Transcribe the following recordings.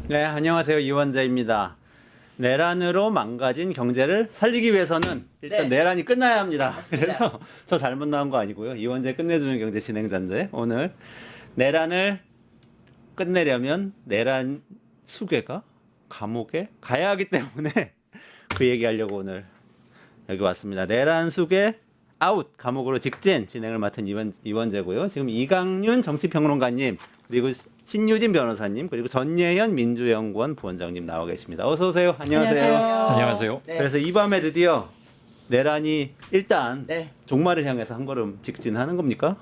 네, 안녕하세요. 이원재입니다. 내란으로 망가진 경제를 살리기 위해서는 일단 네. 내란이 끝나야 합니다. 맞습니다. 그래서 저 잘못 나온 거 아니고요. 이원재 끝내주는 경제 진행자인데 오늘 내란을 끝내려면 내란 수괴가 감옥에 가야 하기 때문에 그 얘기하려고 오늘 여기 왔습니다. 내란 수괴 아웃 감옥으로 직진 진행을 맡은 이원재고요. 지금 이강윤 정치평론가님 그리고 신유진 변호사님 그리고 전예현 민주연구원 부원장님 나와 계십니다. 어서 오세요. 안녕하세요. 안녕하세요. 네. 그래서 이 밤에 드디어 내란이 일단 네. 종말을 향해서 한 걸음 직진하는 겁니까?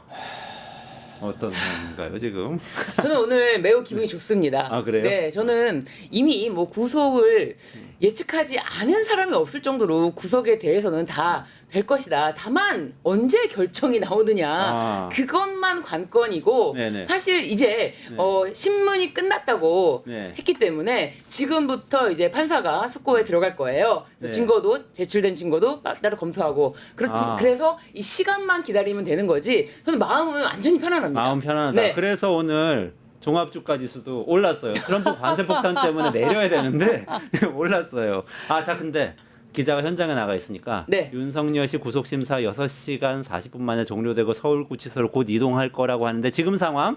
어떤 상황인가요 지금? 저는 오늘 매우 기분이 좋습니다. 아, 그래요? 네, 저는 이미 뭐 구속을 예측하지 않은 사람이 없을 정도로 구속에 대해서는 다 될 것이다. 다만 언제 결정이 나오느냐 아. 그것만 관건이고 네네. 사실 이제 네. 신문이 끝났다고 네. 했기 때문에 지금부터 이제 판사가 숙고에 들어갈 거예요. 네. 증거도 제출된 증거도 따로 검토하고 아. 그래서 이 시간만 기다리면 되는 거지. 저는 마음은 완전히 편안합니다. 마음 편안하다. 네. 그래서 오늘 종합주가 지수도 올랐어요. 트럼프 관세 폭탄 때문에 내려야 되는데 올랐어요. 아, 자 근데 기자가 현장에 나가 있으니까 네. 윤석열 씨 구속 심사 6시간 40분 만에 종료되고 서울구치소로 곧 이동할 거라고 하는데 지금 상황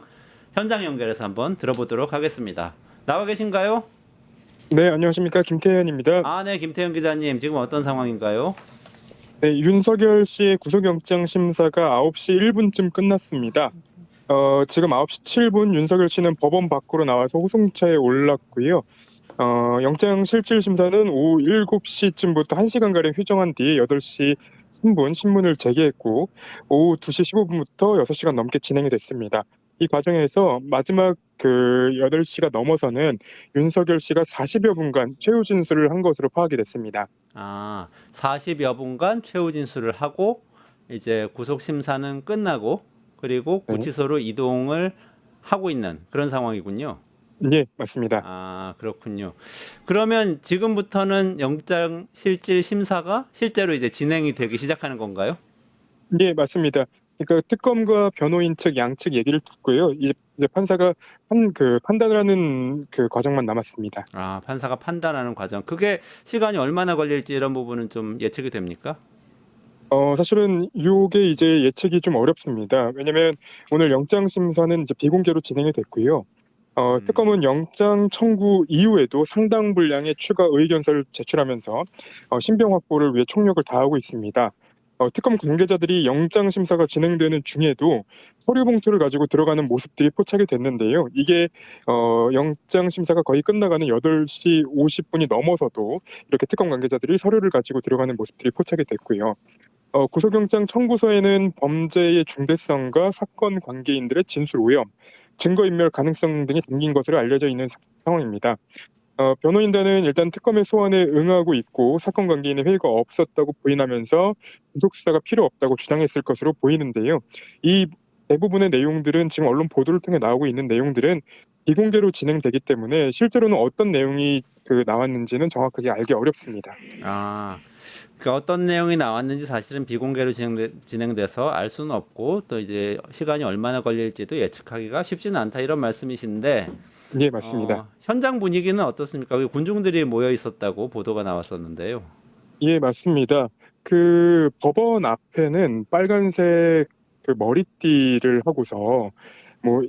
현장 연결해서 한번 들어보도록 하겠습니다. 나와 계신가요? 네, 안녕하십니까. 김태현입니다. 아, 네, 김태형 기자님 지금 어떤 상황인가요? 네, 윤석열 씨의 구속영장 심사가 9시 1분쯤 끝났습니다. 지금 9시 7분 윤석열 씨는 법원 밖으로 나와서 호송차에 올랐고요. 영장 실질 심사는 오후 7시쯤부터 1시간가량 휴정한 뒤 8시 3분 신문을 재개했고 오후 2시 15분부터 6시간 넘게 진행이 됐습니다. 이 과정에서 마지막 그 8시가 넘어서는 윤석열 씨가 40여 분간 최후 진술을 한 것으로 파악이 됐습니다. 아, 40여 분간 최후 진술을 하고 이제 구속 심사는 끝나고 그리고 네. 구치소로 이동을 하고 있는 그런 상황이군요. 예, 맞습니다. 아, 그렇군요. 그러면 지금부터는 영장 실질 심사가 실제로 이제 진행이 되기 시작하는 건가요? 예, 맞습니다. 그러니까 특검과 변호인 측 양측 얘기를 듣고요. 이제 판사가 판단을 하는 그 과정만 남았습니다. 아, 판사가 판단하는 과정. 그게 시간이 얼마나 걸릴지 이런 부분은 좀 예측이 됩니까? 사실은 요게 이제 예측이 좀 어렵습니다. 왜냐면 오늘 영장 심사는 이제 비공개로 진행이 됐고요. 특검은 영장 청구 이후에도 상당 분량의 추가 의견서를 제출하면서 신병 확보를 위해 총력을 다하고 있습니다. 특검 관계자들이 영장 심사가 진행되는 중에도 서류 봉투를 가지고 들어가는 모습들이 포착이 됐는데요. 이게 영장 심사가 거의 끝나가는 8시 50분이 넘어서도 이렇게 특검 관계자들이 서류를 가지고 들어가는 모습들이 포착이 됐고요. 구속영장 청구서에는 범죄의 중대성과 사건 관계인들의 진술 오염, 증거인멸 가능성 등이 담긴 것으로 알려져 있는 상황입니다. 변호인단은 일단 특검의 소환에 응하고 있고 사건 관계인의 회의가 없었다고 부인하면서 구속 수사가 필요 없다고 주장했을 것으로 보이는데요. 이 대부분의 내용들은 지금 언론 보도를 통해 나오고 있는 내용들은 비공개로 진행되기 때문에 실제로는 어떤 내용이 나왔는지는 정확하게 알기 어렵습니다. 아, 그 어떤 내용이 나왔는지 사실은 비공개로 진행돼서 알 수는 없고 또 이제 시간이 얼마나 걸릴지도 예측하기가 쉽지는 않다 이런 말씀이신데 예, 맞습니다. 현장 분위기는 어떻습니까? 여기 군중들이 모여 있었다고 보도가 나왔었는데요. 예, 맞습니다. 그 법원 앞에는 빨간색 그 머리띠를 하고서 뭐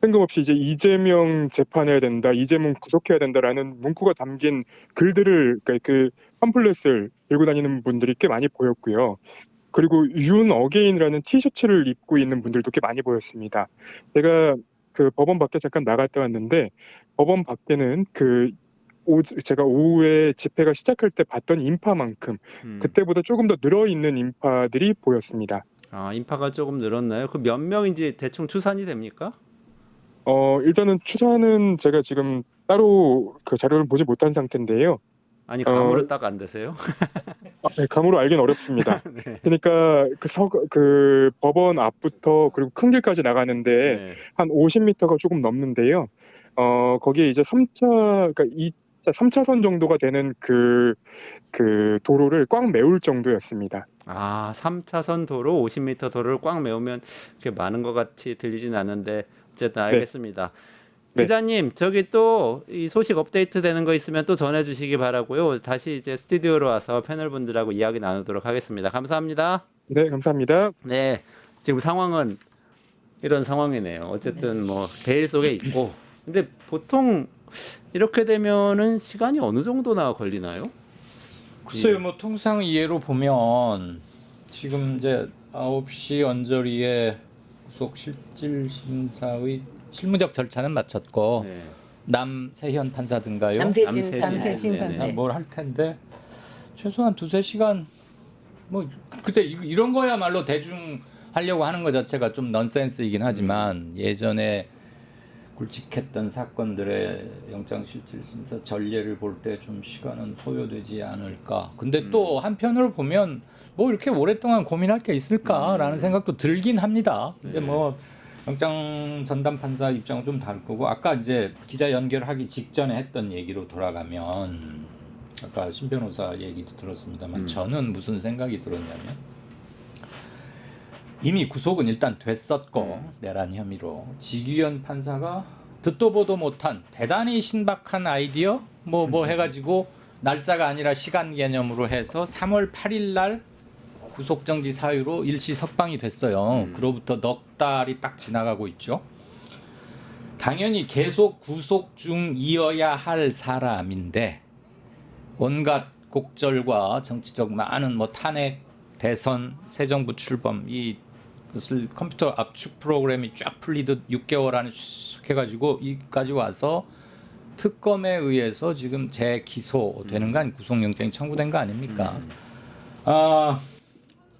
뜬금없이 이제 이재명 재판해야 된다, 이재명 구속해야 된다라는 문구가 담긴 글들을 그러니까 그 팜플렛을 들고 다니는 분들이 꽤 많이 보였고요. 그리고 윤 어게인이라는 티셔츠를 입고 있는 분들도 꽤 많이 보였습니다. 제가 그 법원 밖에 잠깐 나갔다 왔는데 법원 밖에는 제가 오후에 집회가 시작할 때 봤던 인파만큼 그때보다 조금 더 늘어 있는 인파들이 보였습니다. 아, 인파가 조금 늘었나요? 그 몇 명인지 대충 추산이 됩니까? 일단은 추산은 제가 지금 따로 그 자료를 보지 못한 상태인데요. 아니 어, 감으로 딱 안 되세요? 네, 감으로 알기는 어렵습니다. 네. 그러니까 그 법원 앞부터 그리고 큰 길까지 나가는데 네. 한 50m가 조금 넘는데요. 거기에 이제 3차, 그러니까 3차선 정도가 되는 그 도로를 꽉 메울 정도였습니다. 아, 3차선 도로 50m 도로를 꽉 메우면 그렇게 많은 것 같이 들리진 않는데 어쨌든 네. 알겠습니다. 네. 기자님, 저기 또 이 소식 업데이트 되는 거 있으면 또 전해주시기 바라고요. 다시 이제 스튜디오로 와서 패널분들하고 이야기 나누도록 하겠습니다. 감사합니다. 네, 감사합니다. 네, 지금 상황은 이런 상황이네요. 어쨌든 뭐 베일 속에 있고, 근데 보통 이렇게 되면은 시간이 어느 정도나 걸리나요? 글쎄요, 뭐 통상 이해로 보면 지금 이제 9시 언저리에 구속 실질 심사의 실무적 절차는 마쳤고 네. 남세현 판사든가요? 남세진 남세진 판사. 판사. 네. 뭘 할 텐데 최소한 2-3시간 뭐 그때 이런 거야말로 대중 하려고 하는 것 자체가 좀 넌센스이긴 하지만 예전에 굵직했던 사건들의 영장실질심사 전례를 볼 때 좀 시간은 소요되지 않을까. 근데 또 한편으로 보면 뭐 이렇게 오랫동안 고민할 게 있을까라는 생각도 들긴 합니다. 근데 뭐 영장 전담 판사 입장은 좀 다를 거고 아까 이제 기자 연결하기 직전에 했던 얘기로 돌아가면 아까 신 변호사 얘기도 들었습니다만 저는 무슨 생각이 들었냐면 이미 구속은 일단 됐었고 내란 혐의로 지기현 판사가 듣도 보도 못한 대단히 신박한 아이디어 뭐 해가지고 날짜가 아니라 시간 개념으로 해서 3월 8일 날 구속정지 사유로 일시 석방이 됐어요. 그로부터 넉 달이 딱 지나가고 있죠. 당연히 계속 구속 중이어야 할 사람인데 온갖 곡절과 정치적 많은 뭐 탄핵, 대선, 새 정부 출범 이것을 컴퓨터 압축 프로그램이 쫙 풀리듯 6개월 안에 슉 해가지고 이까지 와서 특검에 의해서 지금 재기소되는 거 아니 구속영장이 청구된 거 아닙니까?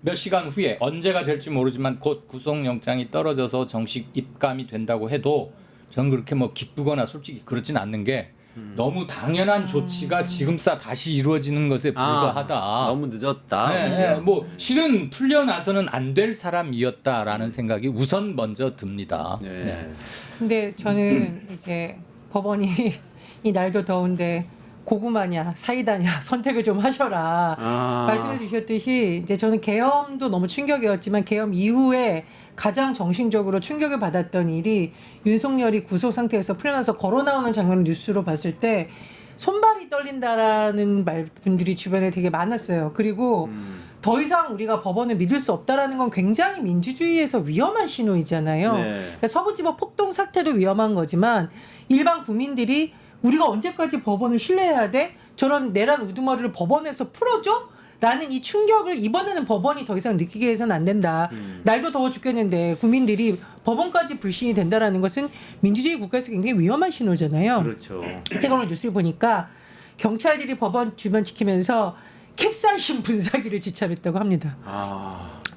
몇 시간 후에 언제가 될지 모르지만 곧 구속영장이 떨어져서 정식 입감이 된다고 해도 저는 그렇게 뭐 기쁘거나 솔직히 그렇진 않는 게 너무 당연한 조치가 지금싸 다시 이루어지는 것에 불과하다. 너무 늦었다. 네, 뭐 실은 풀려나서는 안 될 사람이었다라는 생각이 우선 먼저 듭니다. 네. 네. 근데 저는 이제 법원이 이 날도 더운데 고구마냐 사이다냐 선택을 좀 하셔라 말씀해 주셨듯이 이제 저는 계엄도 너무 충격이었지만 계엄 이후에 가장 정신적으로 충격을 받았던 일이 윤석열이 구속 상태에서 풀려나서 걸어 나오는 장면을 뉴스로 봤을 때 손발이 떨린다라는 분들이 주변에 되게 많았어요. 그리고 더 이상 우리가 법원을 믿을 수 없다라는 건 굉장히 민주주의에서 위험한 신호이잖아요. 네. 그러니까 서부지법 폭동 사태도 위험한 거지만 일반 국민들이 우리가 언제까지 법원을 신뢰해야 돼? 저런 내란 우두머리를 법원에서 풀어줘? 라는 이 충격을 이번에는 법원이 더 이상 느끼게 해서는 안 된다. 날도 더워 죽겠는데 국민들이 법원까지 불신이 된다라는 것은 민주주의 국가에서 굉장히 위험한 신호잖아요. 그렇죠. 제가 오늘 뉴스를 보니까 경찰들이 법원 주변 지키면서 캡사이신 분사기를 지참했다고 합니다.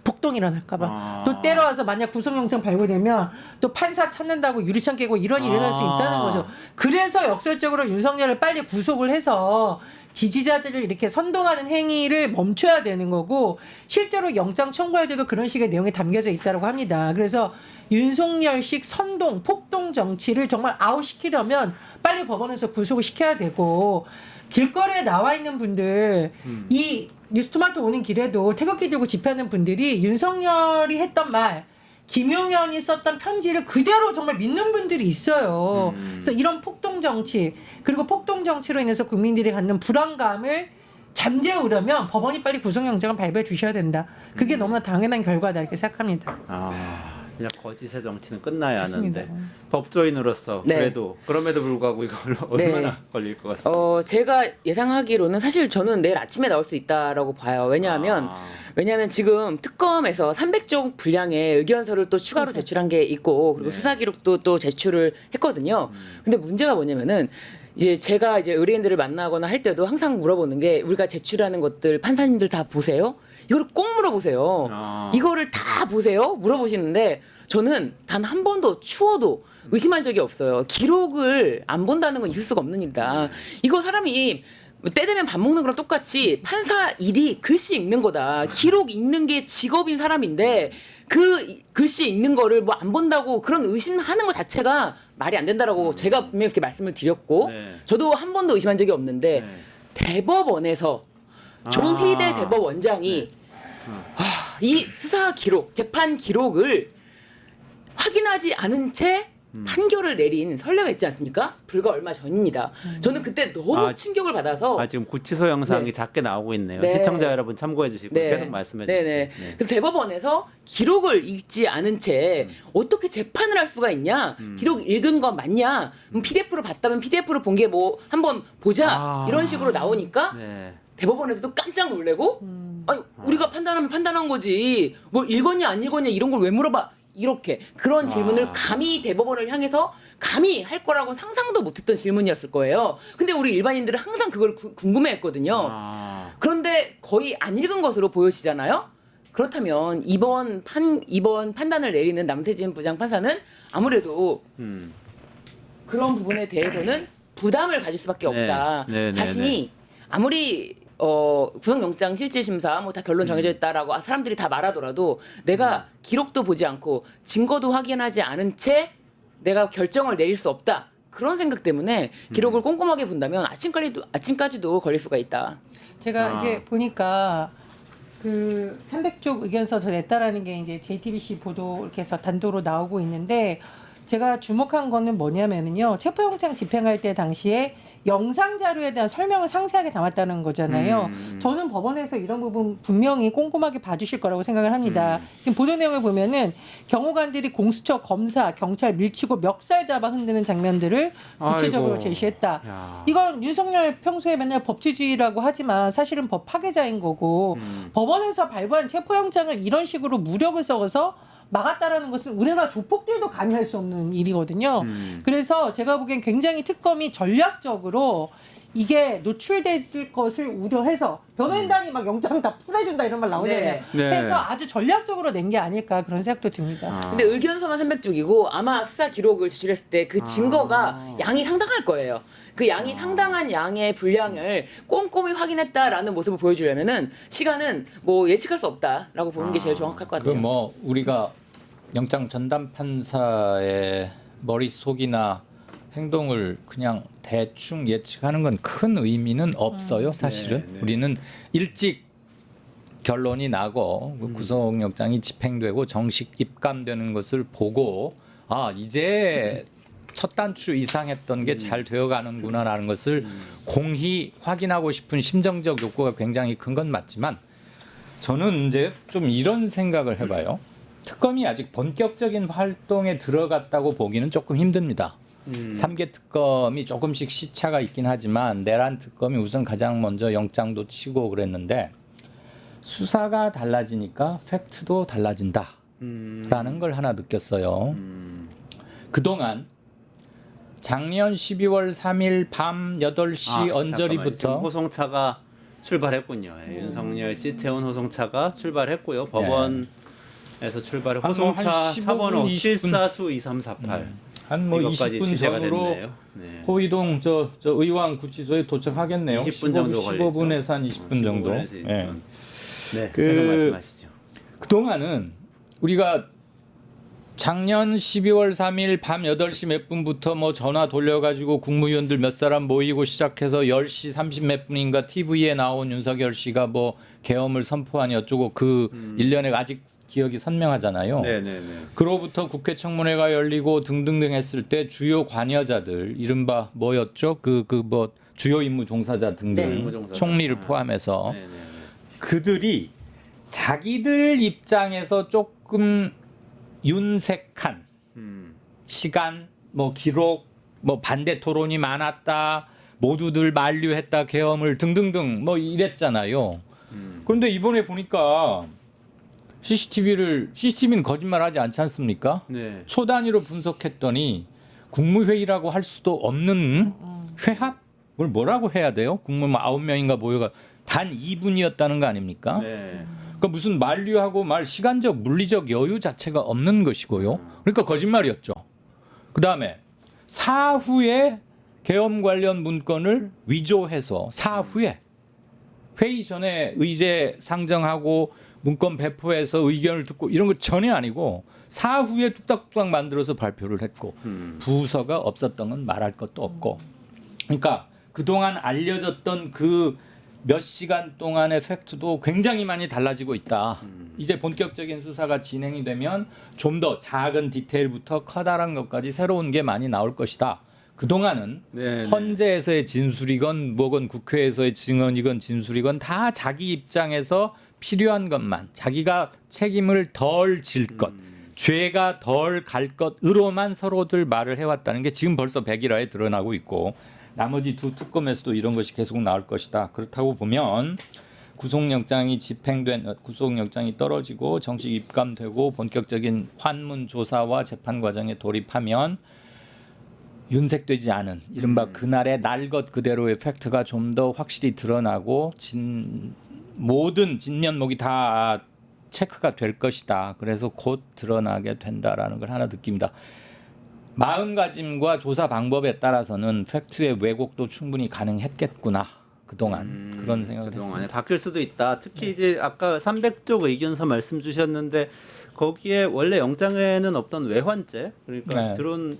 폭동이 일어날까봐. 또 때려와서 만약 구속영장 발부되면 또 판사 찾는다고 유리창 깨고 이런 일이 일어날 수 있다는 거죠. 그래서 역설적으로 윤석열을 빨리 구속을 해서 지지자들을 이렇게 선동하는 행위를 멈춰야 되는 거고 실제로 영장 청구할 때도 그런 식의 내용이 담겨져 있다고 합니다. 그래서 윤석열식 선동, 폭동 정치를 정말 아웃시키려면 빨리 법원에서 구속을 시켜야 되고 길거리에 나와 있는 분들 이 뉴스토마토 오는 길에도 태극기 들고 집회하는 분들이 윤석열이 했던 말 김용현이 썼던 편지를 그대로 정말 믿는 분들이 있어요. 그래서 이런 폭동 정치 그리고 폭동 정치로 인해서 국민들이 갖는 불안감을 잠재우려면 법원이 빨리 구속영장을 발부해 주셔야 된다. 그게 너무나 당연한 결과다 이렇게 생각합니다. 진짜 거짓의 정치는 끝나야 맞습니다. 하는데 법조인으로서 네. 그럼에도 불구하고 이걸 얼마나 걸릴 것 같습니다. 제가 예상하기로는 사실 저는 내일 아침에 나올 수 있다라고 봐요. 왜냐하면 지금 특검에서 300쪽 분량의 의견서를 또 추가로 제출한 게 있고 그리고 수사 기록도 또 제출을 했거든요. 근데 문제가 뭐냐면은 이제 제가 이제 의뢰인들을 만나거나 할 때도 항상 물어보는 게 우리가 제출하는 것들 판사님들 다 보세요? 이거를 꼭 물어보세요. 이거를 다 보세요? 물어보시는데 저는 단 한 번도 추워도 의심한 적이 없어요. 기록을 안 본다는 건 있을 수가 없는 일이다. 이거 사람이 때 되면 밥 먹는 거랑 똑같이 판사 일이 글씨 읽는 거다. 기록 읽는 게 직업인 사람인데 그 글씨 읽는 거를 뭐 안 본다고 그런 의심하는 것 자체가 말이 안 된다라고 제가 분명히 이렇게 말씀을 드렸고 저도 한 번도 의심한 적이 없는데 대법원에서 조희대 대법원장이 이 수사 기록, 재판 기록을 확인하지 않은 채 판결을 내린 선례가 있지 않습니까? 불과 얼마 전입니다. 저는 그때 너무 충격을 받아서 지금 구치소 영상이 네. 작게 나오고 있네요. 네. 시청자 여러분 참고해 주시고 계속 말씀해 주세요. 네네. 그래서 대법원에서 기록을 읽지 않은 채 어떻게 재판을 할 수가 있냐? 기록 읽은 거 맞냐? PDF로 봤다면 PDF로 본 게 뭐 한번 보자 이런 식으로 나오니까 네. 대법원에서도 깜짝 놀래고 아니 우리가 판단하면 판단한 거지 뭐 읽었냐 안 읽었냐 이런 걸 왜 물어봐? 이렇게 그런 질문을 감히 대법원을 향해서 감히 할 거라고 상상도 못했던 질문이었을 거예요. 근데 우리 일반인들은 항상 그걸 궁금해했거든요. 그런데 거의 안 읽은 것으로 보여지잖아요. 그렇다면 이번 판단을 내리는 남세진 부장판사는 아무래도 그런 부분에 대해서는 부담을 가질 수밖에 없다. 네, 자신이 아무리 구속영장 실질심사 뭐 다 결론 정해져 있다라고 사람들이 다 말하더라도 내가 기록도 보지 않고 증거도 확인하지 않은 채 내가 결정을 내릴 수 없다. 그런 생각 때문에 기록을 꼼꼼하게 본다면 아침까지도 걸릴 수가 있다. 제가 이제 보니까 그 300쪽 의견서 더 냈다라는 게 이제 JTBC 보도 이렇게 해서 단도로 나오고 있는데 제가 주목한 거는 뭐냐면요. 체포영장 집행할 때 당시에 영상 자료에 대한 설명을 상세하게 담았다는 거잖아요. 저는 법원에서 이런 부분 분명히 꼼꼼하게 봐주실 거라고 생각을 합니다. 지금 보도 내용을 보면은 경호관들이 공수처, 검사, 경찰 밀치고 멱살 잡아 흔드는 장면들을 구체적으로 아이고. 제시했다. 야. 이건 윤석열 평소에 맨날 법치주의라고 하지만 사실은 법 파괴자인 거고 법원에서 발부한 체포영장을 이런 식으로 무력을 써서 막았다라는 것은 우리나라 조폭들도 관여할 수 없는 일이거든요. 그래서 제가 보기엔 굉장히 특검이 전략적으로 이게 노출됐을 것을 우려해서 변호인단이 막 영장 다 풀어준다 이런 말 나오잖아요. 네. 네. 그래서 아주 전략적으로 낸 게 아닐까 그런 생각도 듭니다. 근데 의견서만 300쪽이고 아마 수사 기록을 제출했을 때 그 증거가 양이 상당할 거예요. 그 양이 상당한 양의 분량을 꼼꼼히 확인했다라는 모습을 보여주려면은 시간은 뭐 예측할 수 없다라고 보는 게 제일 정확할 것 그 같아요. 뭐 우리가 영장 전담 판사의 머릿속이나 행동을 그냥 대충 예측하는 건 큰 의미는 없어요. 사실은 네. 우리는 일찍 결론이 나고 그 구속영장이 집행되고 정식 입감되는 것을 보고 이제 첫 단추 이상 했던 게 잘 되어가는구나라는 것을 공히 확인하고 싶은 심정적 욕구가 굉장히 큰 건 맞지만 저는 이제 좀 이런 생각을 해봐요. 특검이 아직 본격적인 활동에 들어갔다고 보기는 조금 힘듭니다. 3개 특검이 조금씩 시차가 있긴 하지만 내란 특검이 우선 가장 먼저 영장도 치고 그랬는데 수사가 달라지니까 팩트도 달라진다라는 걸 하나 느꼈어요. 그동안 작년 12월 3일 밤 8시 잠깐만요. 언저리부터 지금 호송차가 출발했군요. 윤석열 씨 태운 호송차가 출발했고요. 법원에서 출발해 한 호송차 15분, 차번호 20분. 742 2338. 한 뭐 이것까지 20분 취재가 전으로 됐네요. 네. 호이동 저 의왕 구치소에 도착하겠네요. 20분 정도 15분에서 한 20분 정도. 15분에서 20분. 예. 네, 그- 계속 말씀하시죠. 그동안은 우리가 작년 12월 3일 밤 8시 몇 분부터 뭐 전화 돌려가지고 국무위원들 몇 사람 모이고 시작해서 10시 30 몇 분인가 TV에 나온 윤석열 씨가 뭐 계엄을 선포하니 어쩌고 그 일련의 아직 기억이 선명하잖아요. 네네네. 그로부터 국회 청문회가 열리고 등등등 했을 때 주요 관여자들 이른바 뭐였죠? 그 뭐 주요 임무 종사자 등등 네. 임무 종사자. 총리를 포함해서 네네네. 그들이 자기들 입장에서 조금 윤색한 시간, 뭐 기록, 뭐 반대 토론이 많았다, 모두들 만류했다, 계엄을 등등등 뭐 이랬잖아요. 그런데 이번에 보니까 CCTV는 거짓말하지 않지 않습니까? 네. 초 단위로 분석했더니 국무회의라고 할 수도 없는 회합을 뭐라고 해야 돼요? 국무만 9명인가 모여가 단 2분이었다는 거 아닙니까? 네. 그러니까 무슨 만류하고 말 시간적 물리적 여유 자체가 없는 것이고요. 그러니까 거짓말이었죠. 그다음에 사후에 계엄 관련 문건을 위조해서 사후에 회의 전에 의제 상정하고 문건 배포해서 의견을 듣고 이런 거 전혀 아니고 사후에 뚝딱뚝딱 만들어서 발표를 했고 부서가 없었던 건 말할 것도 없고 그러니까 그동안 알려졌던 그 몇 시간 동안의 팩트도 굉장히 많이 달라지고 있다. 이제 본격적인 수사가 진행이 되면 좀 더 작은 디테일부터 커다란 것까지 새로운 게 많이 나올 것이다. 그동안은 네, 네. 헌재에서의 진술이건 뭐건 국회에서의 증언이건 진술이건 다 자기 입장에서 필요한 것만 자기가 책임을 덜 질 것, 죄가 덜 갈 것으로만 서로들 말을 해왔다는 게 지금 벌써 100일화에 드러나고 있고 나머지 두 특검에서도 이런 것이 계속 나올 것이다. 그렇다고 보면 구속영장이 구속영장이 떨어지고 정식 입감되고 본격적인 환문 조사와 재판 과정에 돌입하면 윤색되지 않은 이른바 그날의 날 것 그대로의 팩트가 좀 더 확실히 드러나고 모든 진면목이 다 체크가 될 것이다. 그래서 곧 드러나게 된다라는 걸 하나 느낍니다. 마음가짐과 조사 방법에 따라서는 팩트의 왜곡도 충분히 가능했겠구나. 그동안 그런 생각을 그동안에 했습니다. 바뀔 수도 있다. 특히 이제 아까 300쪽 의견서 말씀 주셨는데 거기에 원래 영장에는 없던 외환죄 그러니까 네. 드론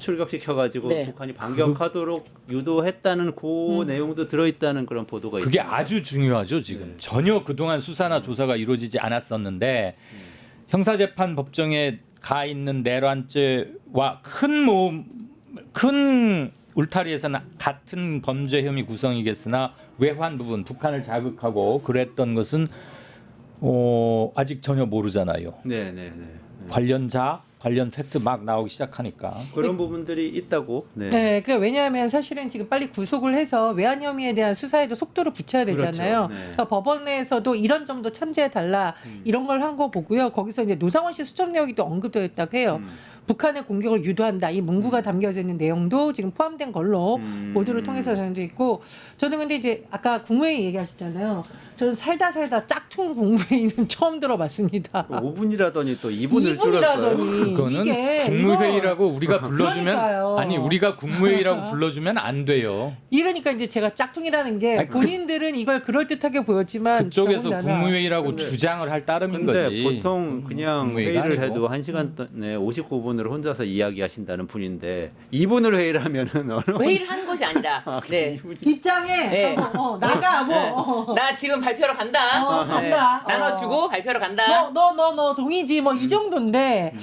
출격시켜가지고 네. 북한이 반격하도록 유도했다는 그 내용도 들어있다는 그런 보도가 그게 있습니다. 아주 중요하죠. 지금 네. 전혀 그동안 수사나 조사가 이루어지지 않았었는데 형사재판 법정에 가 있는 내란죄와 큰 울타리에서는 같은 범죄 혐의 구성이겠으나 외환 부분 북한을 자극하고 그랬던 것은 아직 전혀 모르잖아요. 네네네. 관련 팩트 막 나오기 시작하니까. 그런 부분들이 있다고. 네. 네, 그 왜냐하면 사실은 지금 빨리 구속을 해서 외환 혐의에 대한 수사에도 속도를 붙여야 되잖아요. 그렇죠. 네. 그래서 법원에서도 이런 점도 참지해 달라 이런 걸 한 거 보고요. 거기서 이제 노상원 씨 수첩 내역이 또 언급되어 있다고 해요. 북한의 공격을 유도한다 이 문구가 담겨져 있는 내용도 지금 포함된 걸로 보도를 통해서 전해져 있고 저는 근데 이제 아까 국무회의 얘기하셨잖아요. 저는 살다 짝퉁 국무회의는 처음 들어봤습니다. 5분이라더니 또 2분을 줄였어요. 그거는 이게 국무회의라고 우리가 불러주면 그러니까요. 아니 우리가 국무회의라고 불러주면 안 돼요. 이러니까 이제 제가 짝퉁이라는 게 아니, 본인들은 이걸 그럴듯하게 보였지만 그쪽에서 더군다나 국무회의라고 근데- 주장을 할 따름인 근데 거지. 보통 그냥 국무회의가 회의를 아니고. 해도 1시간 내에 59분을 혼자서 이야기하신다는 분인데 2분을 회의를 하면은 어느 회의를 하는 것이 아니라 네. 입장에 네. 나가 네. 뭐 나 지금 발표로 간다. 간다. 나눠주고 발표로 간다. 너 동의지 뭐 이 정도인데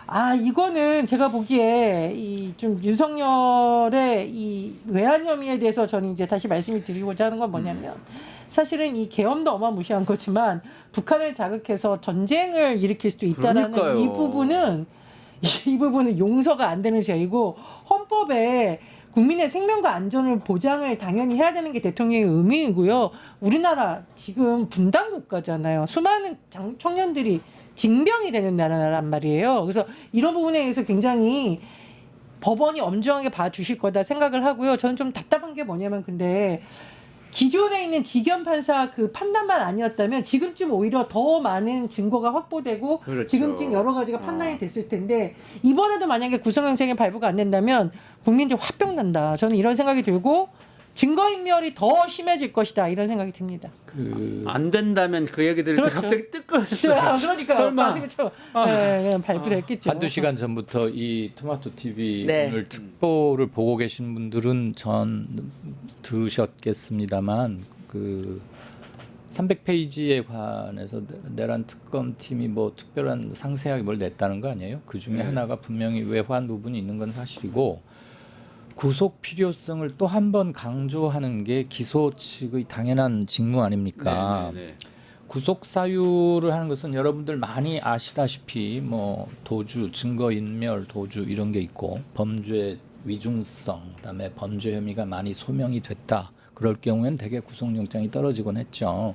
아 이거는 제가 보기에 이 좀 윤석열의 이 외환 혐의에 대해서 저는 이제 다시 말씀을 드리고자 하는 건 뭐냐면 사실은 이 계엄도 어마무시한 거지만 북한을 자극해서 전쟁을 일으킬 수도 있다라는 그러니까요. 이 부분은 용서가 안 되는 죄이고 헌법에 국민의 생명과 안전을 보장을 당연히 해야 되는 게 대통령의 의무이고요. 우리나라 지금 분단 국가잖아요. 수많은 청년들이 징병이 되는 나라란 말이에요. 그래서 이런 부분에 대해서 굉장히 법원이 엄중하게 봐주실 거다 생각을 하고요. 저는 좀 답답한 게 뭐냐면 근데 기존에 있는 지견 판사 그 판단만 아니었다면 지금쯤 오히려 더 많은 증거가 확보되고 그렇죠. 지금쯤 여러 가지가 판단이 됐을 텐데 이번에도 만약에 구속영장이 발부가 안 된다면 국민들 화병 난다. 저는 이런 생각이 들고 증거인멸이 더 심해질 것이다. 이런 생각이 듭니다. 안 된다면 그 얘기 들을 때 그렇죠. 갑자기 뜨끔했어요. 그러니까 설마. 가슴이 쳐. 그냥 발표됐겠죠. 한두 시간 전부터 이 토마토 TV 네. 오늘 특보를 보고 계신 분들은 전 들으셨겠습니다만 그 300페이지에 관해서 내란 특검 팀이 뭐 특별한 상세하게 뭘 냈다는 거 아니에요? 그 중에 하나가 분명히 외환 부분이 있는 건 사실이고 구속 필요성을 또 한 번 강조하는 게 기소 측의 당연한 직무 아닙니까? 네. 구속 사유를 하는 것은 여러분들 많이 아시다시피 뭐 도주, 증거 인멸, 도주 이런 게 있고 범죄 위중성, 그다음에 범죄 혐의가 많이 소명이 됐다. 그럴 경우에는 대개 구속영장이 떨어지곤 했죠.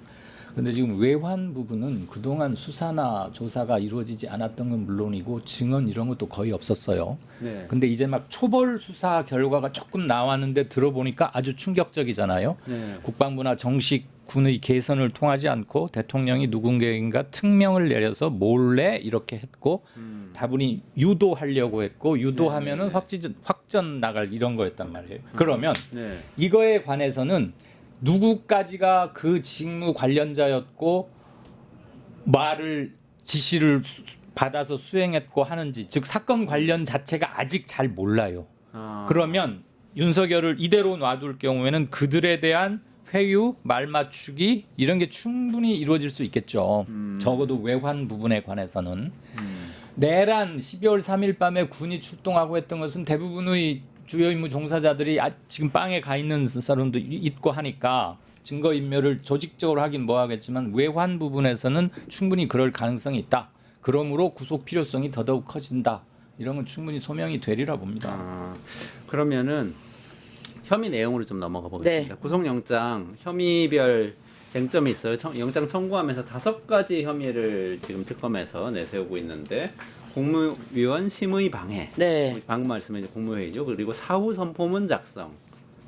그런데 지금 외환 부분은 그동안 수사나 조사가 이루어지지 않았던 건 물론이고 증언 이런 것도 거의 없었어요. 네. 근데 이제 막 초벌 수사 결과가 조금 나왔는데 들어보니까 아주 충격적이잖아요. 네. 국방부나 정식 군의 개선을 통하지 않고 대통령이 누군가인가 특명을 내려서 몰래 이렇게 했고 다분히 유도하려고 했고 유도하면은 확전 나갈 이런 거였단 말이에요. 그러면 네. 이거에 관해서는 누구까지가 그 직무 관련자였고 말을 지시를 받아서 수행했고 하는지 즉 사건 관련 자체가 아직 잘 몰라요. 그러면 윤석열을 이대로 놔둘 경우에는 그들에 대한 회유, 말 맞추기 이런 게 충분히 이루어질 수 있겠죠. 적어도 외환 부분에 관해서는. 내란 12월 3일 밤에 군이 출동하고 했던 것은 대부분의 주요 임무 종사자들이 지금 빵에 가 있는 사람도 있고 하니까 증거인멸을 조직적으로 하긴 뭐 하겠지만 외환 부분에서는 충분히 그럴 가능성이 있다. 그러므로 구속 필요성이 더더욱 커진다. 이런 건 충분히 소명이 되리라 봅니다. 그러면은 혐의 내용으로 좀 넘어가 보겠습니다. 네. 구속영장 혐의별 쟁점이 있어요. 영장 청구하면서 5가지 혐의를 지금 특검에서 내세우고 있는데 공무위원 심의 방해, 네. 방금 말씀하신 공무회의죠. 그리고 사후 선포문 작성,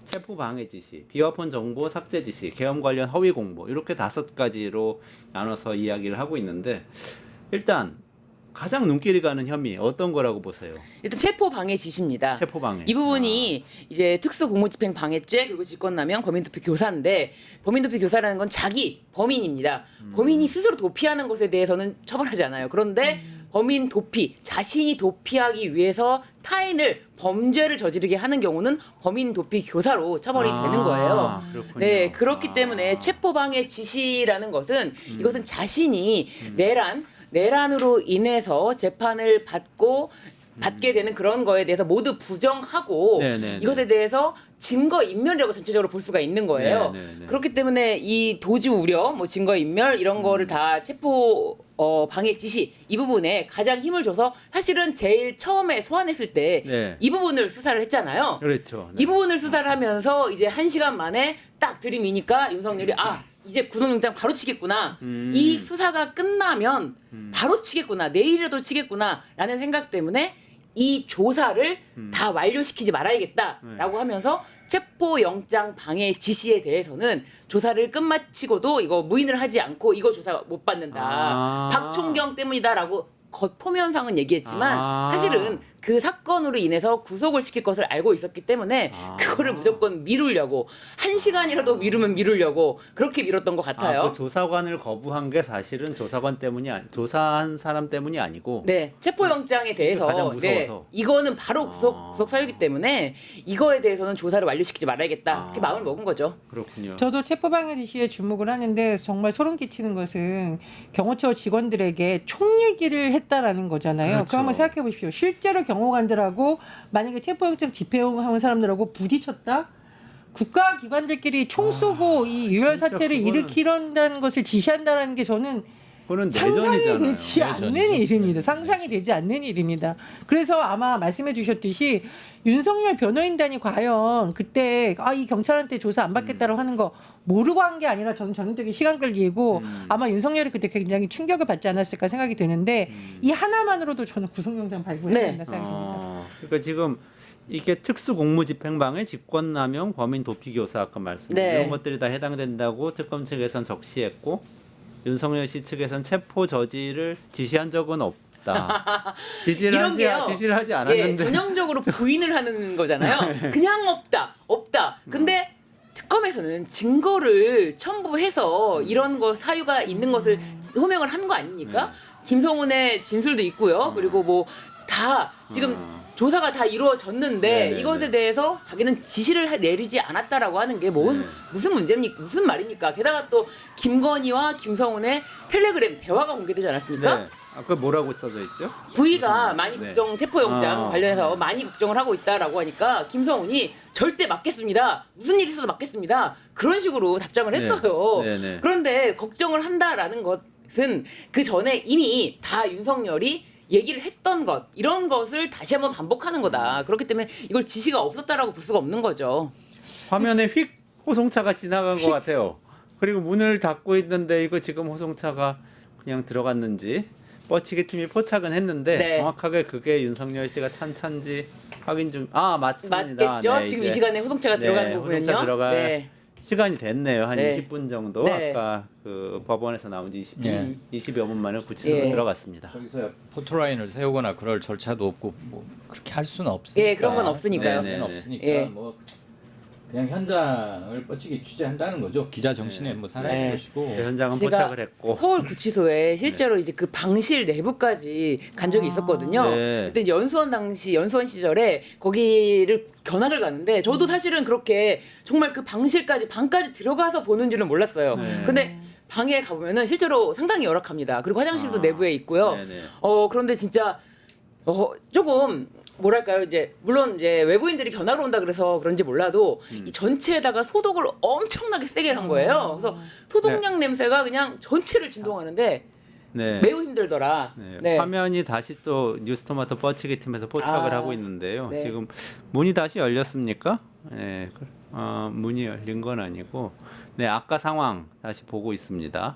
체포 방해 지시, 비화폰 정보 삭제 지시, 계엄 관련 허위 공보 이렇게 5가지로 나눠서 이야기를 하고 있는데 일단 가장 눈길이 가는 혐의 어떤 거라고 보세요? 일단 체포 방해 지시입니다. 체포 방해. 이 부분이 이제 특수공무집행 방해죄 그리고 직권남용 범인도피 교사인데 범인도피 교사라는 건 자기 범인입니다. 범인이 스스로 도피하는 것에 대해서는 처벌하지 않아요. 그런데 범인 도피 자신이 도피하기 위해서 타인을 범죄를 저지르게 하는 경우는 범인 도피 교사로 처벌이 되는 거예요. 그렇군요. 네, 그렇기 때문에 체포 방해 지시라는 것은 이것은 자신이 내란으로 인해서 재판을 받게 되는 그런 거에 대해서 모두 부정하고 네네네. 이것에 대해서 증거 인멸이라고 전체적으로 볼 수가 있는 거예요. 네네네. 그렇기 때문에 이 도주 우려, 뭐 증거 인멸 이런 거를 다 체포 방해 지시 이 부분에 가장 힘을 줘서 사실은 제일 처음에 소환했을 때 이 네. 부분을 수사를 했잖아요. 그렇죠. 네. 이 부분을 수사를 하면서 이제 1시간 만에 딱 들이미니까 윤석열이 이제 구속영장 바로 치겠구나. 이 수사가 끝나면 바로 치겠구나. 내일이라도 치겠구나. 라는 생각 때문에 이 조사를 다 완료시키지 말아야겠다라고 하면서 체포영장 방해 지시에 대해서는 조사를 끝마치고도 이거 무인을 하지 않고 이거 조사 못 받는다. 박총경 때문이다라고 겉포면상은 얘기했지만 사실은 그 사건으로 인해서 구속을 시킬 것을 알고 있었기 때문에 그거를 무조건 미루려고 1시간이라도 미루려고 그렇게 미뤘던 것 같아요. 그 조사관을 거부한 게 사실은 조사관 때문이 조사한 사람 때문이 아니고 네, 체포영장에 대해서 가장 무서워서. 네, 이거는 바로 구속 사유이기 때문에 이거에 대해서는 조사를 완료시키지 말아야겠다. 이렇게 마음을 먹은 거죠. 그렇군요. 저도 체포방해 지시에 주목을 하는데 정말 소름 끼치는 것은 경호처 직원들에게 총 얘기를 했다라는 거잖아요. 그렇죠. 그거 한번 생각해 보십시오. 실제로 경호관들하고 만약에 체포영장 집행하는 사람들하고 부딪혔다? 국가기관들끼리 총 쏘고 이 유혈 진짜 사태를 그거는- 일으키려는 것을 지시한다는 게 저는 그거는 상상이 내전이잖아요. 되지 않는 내전이죠. 일입니다. 상상이 되지 않는 일입니다. 그래서 아마 말씀해 주셨듯이 윤석열 변호인단이 과연 그때 이 경찰한테 조사 안 받겠다고 하는 거 모르고 한 게 아니라 저는 전형적인 시간 끌기고 아마 윤석열이 그때 굉장히 충격을 받지 않았을까 생각이 드는데 이 하나만으로도 저는 구속영장 발부해야 네. 된다 생각이 듭니다. 그러니까 지금 이게 특수공무집행방해, 직권남용, 범인도피교사 아까 말씀 네. 이런 것들이 다 해당된다고 특검 측에선 적시했고 윤석열 씨 측에선 체포 저지를 지시한 적은 없다. 이런 게요. 지시를 하지 예, 않았는데 전형적으로 부인을 하는 거잖아요. 그냥 없다. 근데 특검에서는 증거를 첨부해서 이런 거 사유가 있는 것을 호명을 한 거 아닙니까? 김성훈의 진술도 있고요. 그리고 뭐 다 지금 조사가 다 이루어졌는데 네네네. 이것에 대해서 자기는 지시를 내리지 않았다라고 하는 게 무슨 문제입니까? 무슨 말입니까? 게다가 또 김건희와 김성훈의 텔레그램 대화가 공개되지 않았습니까? 네. 아까 뭐라고 써져 있죠? 부위가 많이 네. 걱정 체포영장 관련해서 많이 걱정을 하고 있다라고 하니까 김성훈이 절대 맞겠습니다. 무슨 일이 있어도 맞겠습니다. 그런 식으로 답장을 네. 했어요. 네네. 그런데 걱정을 한다라는 것은 그 전에 이미 다 윤석열이 얘기를 했던 것 이런 것을 다시 한번 반복하는 거다. 그렇기 때문에 이걸 지시가 없었다라고 볼 수가 없는 거죠. 화면에 휙 호송차가 지나간 것 같아요. 그리고 문을 닫고 있는데 이거 지금 호송차가 그냥 들어갔는지 뻗치기 팀이 포착은 했는데 네. 정확하게 그게 윤석열 씨가 탄 차인지 확인 좀 맞습니다. 맞겠죠? 네, 지금 이제. 이 시간에 호송차가 들어가는 거군요. 호송차 들어갈 네. 시간이 됐네요. 한 네. 20분 정도. 네. 아까 그 법원에서 나온 지 20여 분 만에 구치소로 예. 들어갔습니다. 저기서 포토라인을 세우거나 그럴 절차도 없고 뭐 그렇게 할 수는 없으니까. 예, 그런 건 없으니까요. 네, 네. 없으니까 예. 뭐 그냥 현장을 뻗치게 취재한다는 거죠. 기자 정신에 뭐 살아야 네. 될 것이고. 현장은 제가 포착을 했고. 서울구치소에 실제로 이제 그 방실 내부까지 간 적이 있었거든요. 네. 그때 이제 연수원 시절에 거기를 견학을 갔는데 저도 사실은 그렇게 정말 그 방실까지 방까지 들어가서 보는 줄은 몰랐어요. 네. 근데 방에 가보면은 실제로 상당히 열악합니다. 그리고 화장실도 내부에 있고요. 네네. 그런데 진짜 조금 뭐랄까요, 이제 물론 이제 외부인들이 견학을 온다 그래서 그런지 몰라도 이 전체에다가 소독을 엄청나게 세게 한 거예요. 그래서 소독약 냄새가 그냥 전체를 진동하는데 네. 매우 힘들더라. 네. 네. 화면이 다시 또 뉴스토마토 뻗치기 팀에서 포착을 아, 하고 있는데요. 네. 지금 문이 다시 열렸습니까? 네. 문이 열린 건 아니고, 네, 아까 상황 다시 보고 있습니다.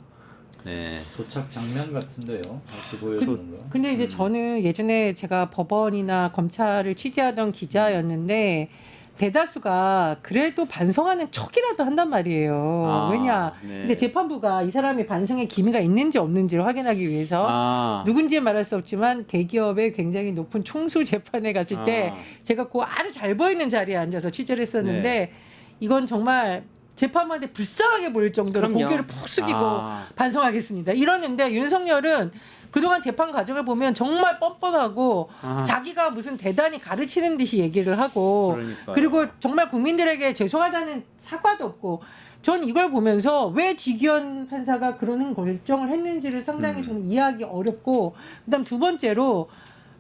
네. 도착 장면 같은데요. 다시 보여주는 거. 근데 이제 저는 예전에 제가 법원이나 검찰을 취재하던 기자였는데 대다수가 그래도 반성하는 척이라도 한단 말이에요. 아, 왜냐 네. 이제 재판부가 이 사람이 반성의 기미가 있는지 없는지를 확인하기 위해서 아, 누군지 말할 수 없지만 대기업의 굉장히 높은 총수 재판에 갔을 때 아. 제가 그 아주 잘 보이는 자리에 앉아서 취재를 했었는데 네. 이건 정말 재판부한테 불쌍하게 보일 정도로 그럼요. 고개를 푹 숙이고 아. 반성하겠습니다. 이러는데 윤석열은 그동안 재판 과정을 보면 정말 뻔뻔하고 아. 자기가 무슨 대단히 가르치는 듯이 얘기를 하고 그러니까요. 그리고 정말 국민들에게 죄송하다는 사과도 없고 전 이걸 보면서 왜 지기현 판사가 그런 결정을 했는지를 상당히 좀 이해하기 어렵고 그다음 두 번째로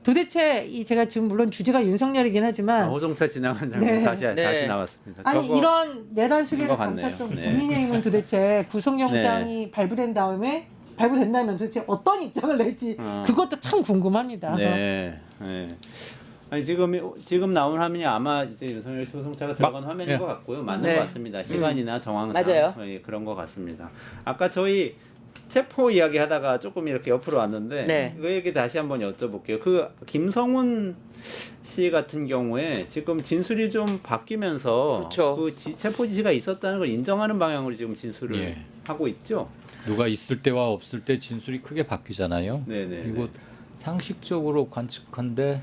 도대체 이 제가 지금 물론 주제가 윤석열이긴 하지만 호송차 지나간 장면 네. 다시 네. 나왔습니다. 아니 저거 이런 내란 수계를 이거 같네요. 감쌌던 네. 국민의힘은 도대체 구속영장이 발부된 다음에 발부된다면 도대체 어떤 입장을 낼지 그것도 참 궁금합니다. 네. 네. 아니 지금 나온 화면이 아마 이제 윤석열 소송차가 들어간 화면인 예. 것 같고요. 맞는 네. 것 같습니다. 시간이나 정황상 맞아요. 예, 그런 것 같습니다. 아까 저희 체포 이야기 하다가 조금 이렇게 옆으로 왔는데 네. 그 얘기 다시 한번 여쭤볼게요. 그 김성훈 씨 같은 경우에 지금 진술이 좀 바뀌면서 그렇죠. 그 체포 지시가 있었다는 걸 인정하는 방향으로 지금 진술을 예. 하고 있죠. 누가 있을 때와 없을 때 진술이 크게 바뀌잖아요. 네네. 그리고 상식적으로 관측한데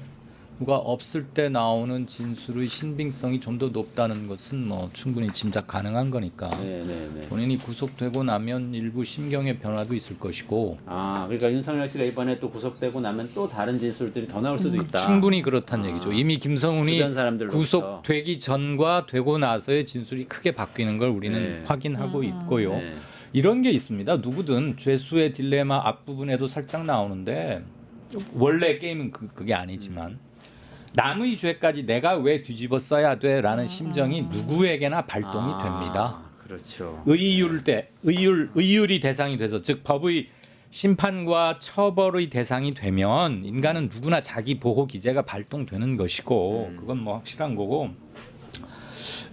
누가 없을 때 나오는 진술의 신빙성이 좀 더 높다는 것은 뭐 충분히 짐작 가능한 거니까 네네네. 본인이 구속되고 나면 일부 심경의 변화도 있을 것이고 아, 그러니까 윤석열 씨가 이번에 또 구속되고 나면 또 다른 진술들이 더 나올 수도 있다. 충분히 그렇다는 얘기죠. 이미 김성훈이 주변 사람들로부터. 구속되기 전과 되고 나서의 진술이 크게 바뀌는 걸 우리는 네. 확인하고 있고요. 네. 이런 게 있습니다. 누구든 죄수의 딜레마 앞부분에도 살짝 나오는데 원래 게임은 그게 아니지만 남의 죄까지 내가 왜 뒤집어 써야 돼라는 심정이 누구에게나 발동이 됩니다. 그렇죠. 의율이 대상이 돼서 즉 법의 심판과 처벌의 대상이 되면 인간은 누구나 자기 보호 기제가 발동되는 것이고 그건 뭐 확실한 거고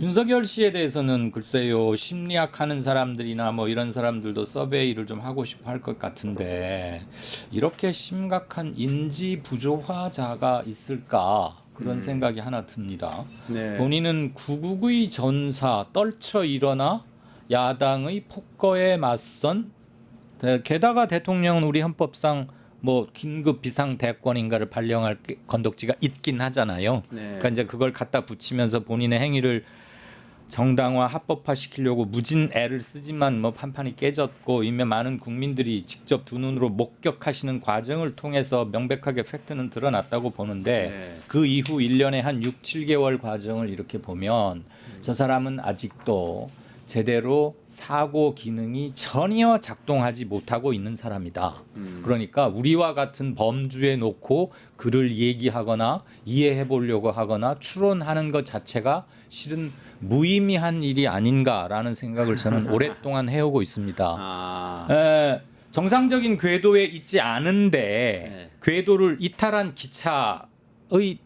윤석열 씨에 대해서는 글쎄요 심리학 하는 사람들이나 뭐 이런 사람들도 서베이를 좀 하고 싶어 할 것 같은데 이렇게 심각한 인지 부조화자가 있을까 그런 생각이 하나 듭니다. 네. 본인은 구국의 전사 떨쳐 일어나 야당의 폭거에 맞선 게다가 대통령은 우리 헌법상 뭐 긴급 비상 대권인가를 발령할 건덕지가 있긴 하잖아요. 네. 그러니까 이제 그걸 갖다 붙이면서 본인의 행위를 정당화 합법화 시키려고 무진 애를 쓰지만 뭐 판판이 깨졌고 이미 많은 국민들이 직접 두 눈으로 목격하시는 과정을 통해서 명백하게 팩트는 드러났다고 보는데 네. 그 이후 1년에 한 6, 7개월 과정을 이렇게 보면 저 사람은 아직도 제대로 사고 기능이 전혀 작동하지 못하고 있는 사람이다. 그러니까 우리와 같은 범주에 놓고 그를 얘기하거나 이해해 보려고 하거나 추론하는 것 자체가 실은 무의미한 일이 아닌가라는 생각을 저는 오랫동안 해오고 있습니다. 아, 정상적인 궤도에 있지 않은데 네. 궤도를 이탈한 기차의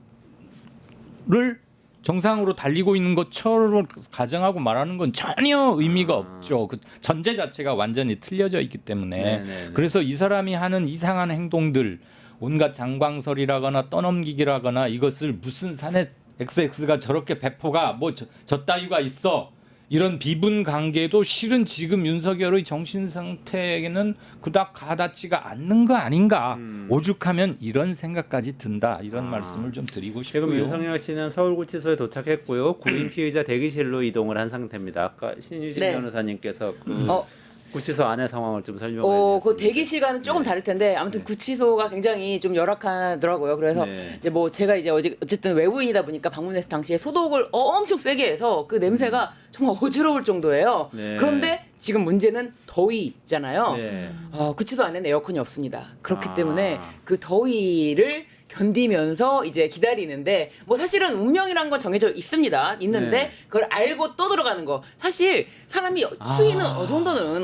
정상으로 달리고 있는 것처럼 가정하고 말하는 건 전혀 의미가 없죠. 그 전제 자체가 완전히 틀려져 있기 때문에 네네네. 그래서 이 사람이 하는 이상한 행동들 온갖 장광설이라거나 떠넘기기라거나 이것을 무슨 산에 XX가 저렇게 배포가 뭐 저 따위가 있어 이런 비분 관계도 실은 지금 윤석열의 정신 상태에는 그닥 가닿지가 않는 거 아닌가. 오죽하면 이런 생각까지 든다. 이런 말씀을 좀 드리고 싶고요. 지금 윤석열 씨는 서울구치소에 도착했고요. 구인 피의자 대기실로 이동을 한 상태입니다. 아까 신유진 네. 변호사님께서 그 어, 구치소 안의 상황을 좀 설명해 그 주셨습니다. 대기실과는 조금 다를 텐데 아무튼 구치소가 굉장히 좀 열악하더라고요. 그래서 네. 이제 뭐 제가 이제 어쨌든 외부인이다 보니까 방문했을 당시에 소독을 엄청 세게 해서 그 냄새가 정말 어지러울 정도예요. 네. 그런데 지금 문제는 더위잖아요. 네. 구치소 안에는 에어컨이 없습니다. 그렇기 아. 때문에 그 더위를 견디면서 이제 기다리는데 뭐 사실은 운명이란 건 정해져 있는데 네. 그걸 알고 또 들어가는 거 사실 사람이 추위는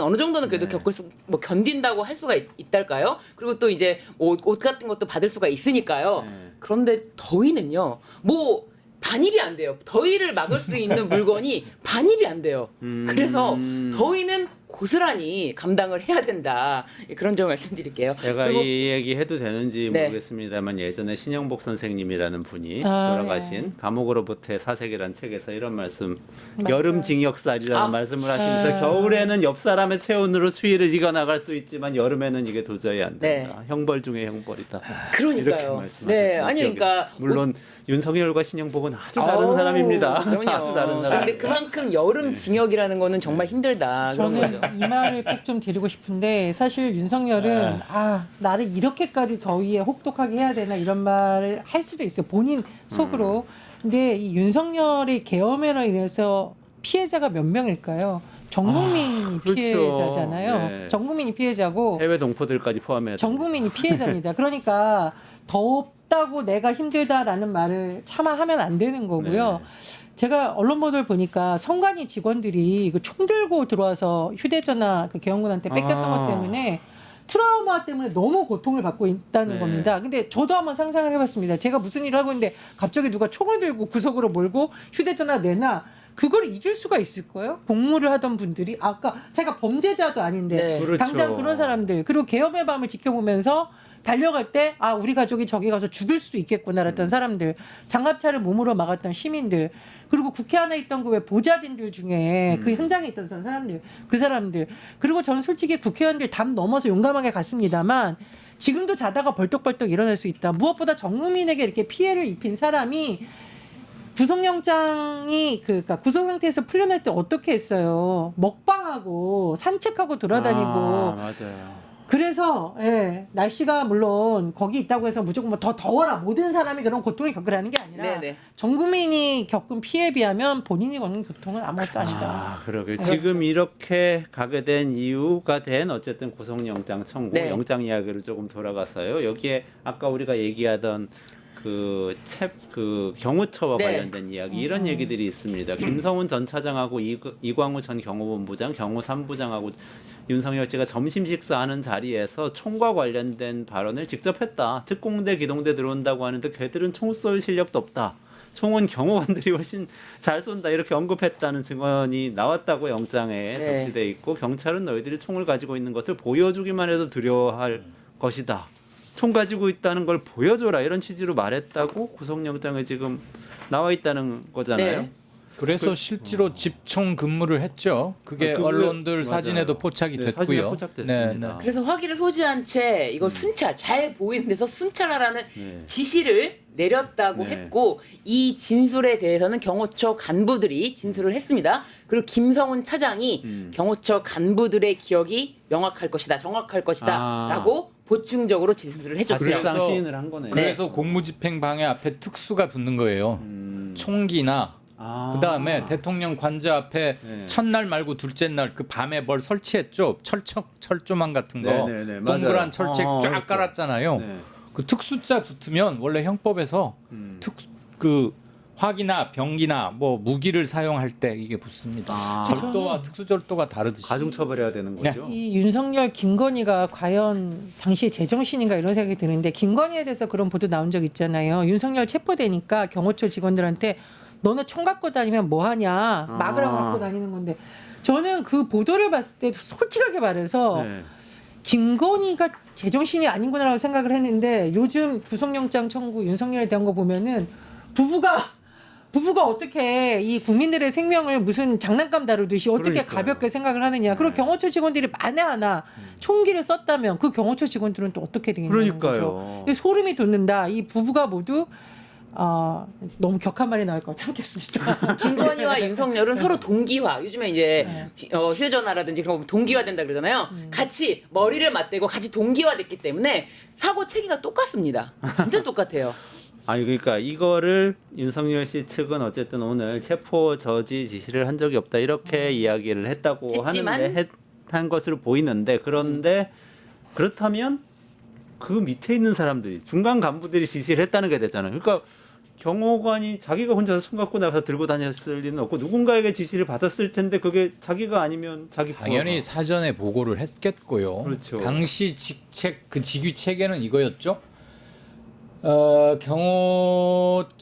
어느 정도는 그래도 네. 겪을 수 뭐 견딘다고 할 수가 있달까요? 그리고 또 이제 옷 같은 것도 받을 수가 있으니까요. 네. 그런데 더위는요 뭐 반입이 안 돼요. 더위를 막을 수 있는 물건이 반입이 안 돼요. 그래서 더위는 고스란히 감당을 해야 된다. 그런 점 말씀드릴게요. 제가 그리고 이 얘기 해도 되는지 네. 모르겠습니다만 예전에 신영복 선생님이라는 분이 아, 돌아가신 감옥으로부터의 사색이라는 책에서 이런 말씀 맞아요. 여름 징역살이라는 아. 말씀을 하시면서 겨울에는 옆 사람의 체온으로 추위를 이겨나갈 수 있지만 여름에는 이게 도저히 안 된다. 형벌 중에 형벌이다. 이렇게 그러니까요. 말씀하셨던 네, 아니 기억이 그러니까 물론 윤석열과 신영복은 아주 다른 어우, 사람입니다. 그럼요. 아주 다른 사람. 근데 그만큼 여름 징역이라는 거는 정말 힘들다. 그런 저는 거죠. 이 말을 꼭 좀 드리고 싶은데 사실 윤석열은 나를 이렇게까지 더위에 혹독하게 해야 되나 이런 말을 할 수도 있어요. 본인 속으로. 근데 이 윤석열의 계엄으로 인해서 피해자가 몇 명일까요? 전 국민이 그렇죠. 피해자잖아요. 네. 전 국민이 피해자고 해외 동포들까지 포함해야 전 됩니다. 국민이 피해자입니다. 그러니까 덥다고 내가 힘들다라는 말을 차마 하면 안 되는 거고요. 네. 제가 언론 보도를 보니까 선관위 직원들이 그 총 들고 들어와서 휴대전화 그 개헌군한테 뺏겼던 것 때문에 트라우마 때문에 너무 고통을 받고 있다는 네. 겁니다. 근데 저도 한번 상상을 해봤습니다. 제가 무슨 일을 하고 있는데 갑자기 누가 총을 들고 구석으로 몰고 휴대전화 내놔. 그걸 잊을 수가 있을 거예요? 복무를 하던 분들이 아까 제가 범죄자도 아닌데 네. 그렇죠. 당장 그런 사람들 그리고 계엄의 밤을 지켜보면서 달려갈 때 우리 가족이 저기 가서 죽을 수도 있겠구나랬던 사람들 장갑차를 몸으로 막았던 시민들 그리고 국회 안에 있던 그 왜 보좌진들 중에 그 현장에 있던 사람들 그 사람들 그리고 저는 솔직히 국회의원들 담 넘어서 용감하게 갔습니다만 지금도 자다가 벌떡벌떡 일어날 수 있다. 무엇보다 전 국민에게 이렇게 피해를 입힌 사람이 구속영장이 그러니까 구속 상태에서 풀려날 때 어떻게 했어요? 먹방하고 산책하고 돌아다니고 맞아요. 그래서 날씨가 물론 거기 있다고 해서 무조건 뭐 더 더워라 모든 사람이 그런 고통을 겪으라는 게 아니라 네네. 전 국민이 겪은 피해에 비하면 본인이 겪는 고통은 아무것도 아니다. 그러게 지금 이렇게 가게 된 이유가 된 어쨌든 구속영장 청구 네. 영장 이야기로 조금 돌아가서요. 여기에 아까 우리가 얘기하던 그 경호처와 네. 관련된 이야기 이런 얘기들이 있습니다. 김성훈 전 차장하고 이광우 전 경호본부장, 경호 3부장하고 윤석열 씨가 점심 식사하는 자리에서 총과 관련된 발언을 직접 했다. 특공대, 기동대 들어온다고 하는데 걔들은 총 쏠 실력도 없다. 총은 경호관들이 훨씬 잘 쏜다 이렇게 언급했다는 증언이 나왔다고 영장에 네. 적시돼 있고 경찰은 너희들이 총을 가지고 있는 것을 보여주기만 해도 두려워할 것이다. 총 가지고 있다는 걸 보여줘라 이런 취지로 말했다고 구속영장에 지금 나와 있다는 거잖아요. 네. 그래서 실제로 집총 근무를 했죠. 그게 언론들 맞아요. 사진에도 포착이 네, 됐고요. 사진에 포착됐습니다. 그래서 화기를 소지한 채 이걸 순찰 잘 보이는 데서 순찰하라는 네. 지시를 내렸다고 네. 했고 이 진술에 대해서는 경호처 간부들이 진술을 했습니다. 그리고 김성훈 차장이 경호처 간부들의 기억이 명확할 것이다, 정확할 것이다라고 보충적으로 진술을 해줬죠. 불상 그래서- 시인을 한 거네요. 그래서 공무집행 방해 앞에 특수가 붙는 거예요. 총기나 그다음에 대통령 관저 앞에 네. 첫날 말고 둘째 날 그 밤에 뭘 설치했죠. 철조망 같은 거 네네네, 맞아요. 동그란 철책 쫙 그렇죠. 깔았잖아요. 네. 그 특수자 붙으면 원래 형법에서 그 화기나 병기나 뭐 무기를 사용할 때 이게 붙습니다. 절도와 특수절도가 다르듯이. 가중처벌해야 되는 거죠. 이 윤석열 김건희가 과연 당시 제정신인가 이런 생각이 드는데 김건희에 대해서 그런 보도 나온 적 있잖아요. 윤석열 체포되니까 경호처 직원들한테 너네 총 갖고 다니면 뭐 하냐 막으라고 갖고 다니는 건데 저는 그 보도를 봤을 때 솔직하게 말해서 네. 김건희가 제정신이 아닌구나라고 생각을 했는데 요즘 구속영장 청구 윤석열에 대한 거 보면은 부부가 부부가 어떻게 이 국민들의 생명을 무슨 장난감 다루듯이 어떻게 그러니까요. 가볍게 생각을 하느냐. 그리고 네. 경호처 직원들이 만에 하나 총기를 썼다면 그 경호처 직원들은 또 어떻게 되겠냐는 그러니까요. 거죠. 소름이 돋는다. 이 부부가 모두 너무 격한 말이 나올 거 참겠습니다. 김건희와 윤석열은 서로 동기화. 요즘에 이제 휴대전화라든지 그런 거 동기화된다 그러잖아요. 같이 머리를 맞대고 같이 동기화됐기 때문에 사고 체계가 똑같습니다. 완전 똑같아요. 아니 그러니까 이거를 윤석열 씨 측은 어쨌든 오늘 체포 저지 지시를 한 적이 없다 이렇게 이야기를 했다고 했지만? 하는데 한 것으로 보이는데 그런데 그렇다면 그 밑에 있는 사람들이 중간 간부들이 지시를 했다는 게 되잖아요. 그러니까 경호관이 자기가 혼자서 손 갖고 나가서 들고 다녔을 리는 없고 누군가에게 지시를 받았을 텐데 그게 자기가 아니면 자기 당연히 부하가. 사전에 보고를 했겠고요. 그렇죠. 당시 직책 그 직위 체계는 이거였죠.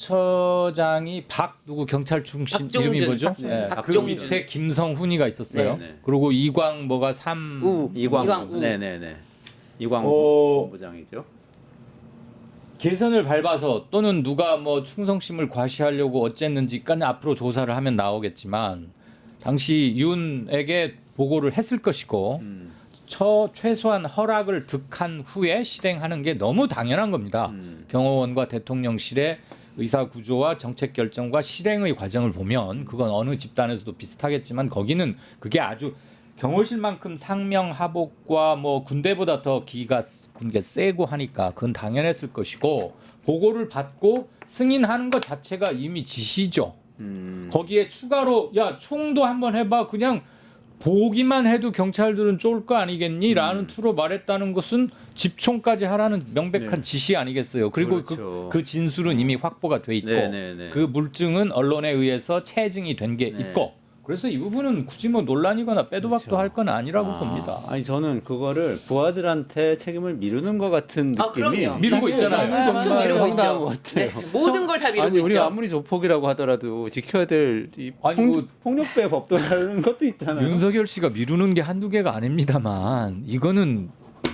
경호처장이 누구 경찰 출신 박종준. 이름이 뭐죠? 박종준. 네. 그 박종준. 밑에 김성훈이가 있었어요. 네, 네. 그리고 이광 뭐가 이광우. 우. 네네네. 이광우 본부장이죠. 개선을 밟아서 또는 누가 뭐 충성심을 과시하려고 어쨌는지까지 앞으로 조사를 하면 나오겠지만 당시 윤에게 보고를 했을 것이고 최소한 허락을 득한 후에 실행하는 게 너무 당연한 겁니다. 경호원과 대통령실의 의사 구조와 정책 결정과 실행의 과정을 보면 그건 어느 집단에서도 비슷하겠지만 거기는 그게 아주 경호실만큼 상명하복과 뭐 군대보다 더 군게 세고 하니까 그건 당연했을 것이고 보고를 받고 승인하는 것 자체가 이미 지시죠. 거기에 추가로 야 총도 한번 해봐 그냥 보기만 해도 경찰들은 쫄 거 아니겠니? 라는 투로 말했다는 것은 집총까지 하라는 명백한 네. 지시 아니겠어요. 그리고 그렇죠. 그 진술은 이미 확보가 돼 있고 네네네. 그 물증은 언론에 의해서 체증이 된 게 네. 있고 그래서 이 부분은 굳이 뭐 논란이거나 빼도 박도 그렇죠. 할 건 아니라고 봅니다. 아니 저는 그거를 부하들한테 책임을 미루는 것 같은 느낌이 그럼요. 미루고 있잖아요. 엄청 미루고 황당한 있죠. 것 같아요. 네, 모든 걸 다 미루고 아니 우리 있죠. 아무리 조폭이라고 하더라도 지켜야 될 이 아니, 뭐- 폭력배 법도라는 것도 있잖아요. 윤석열 씨가 미루는 게 한두 개가 아닙니다만 이거는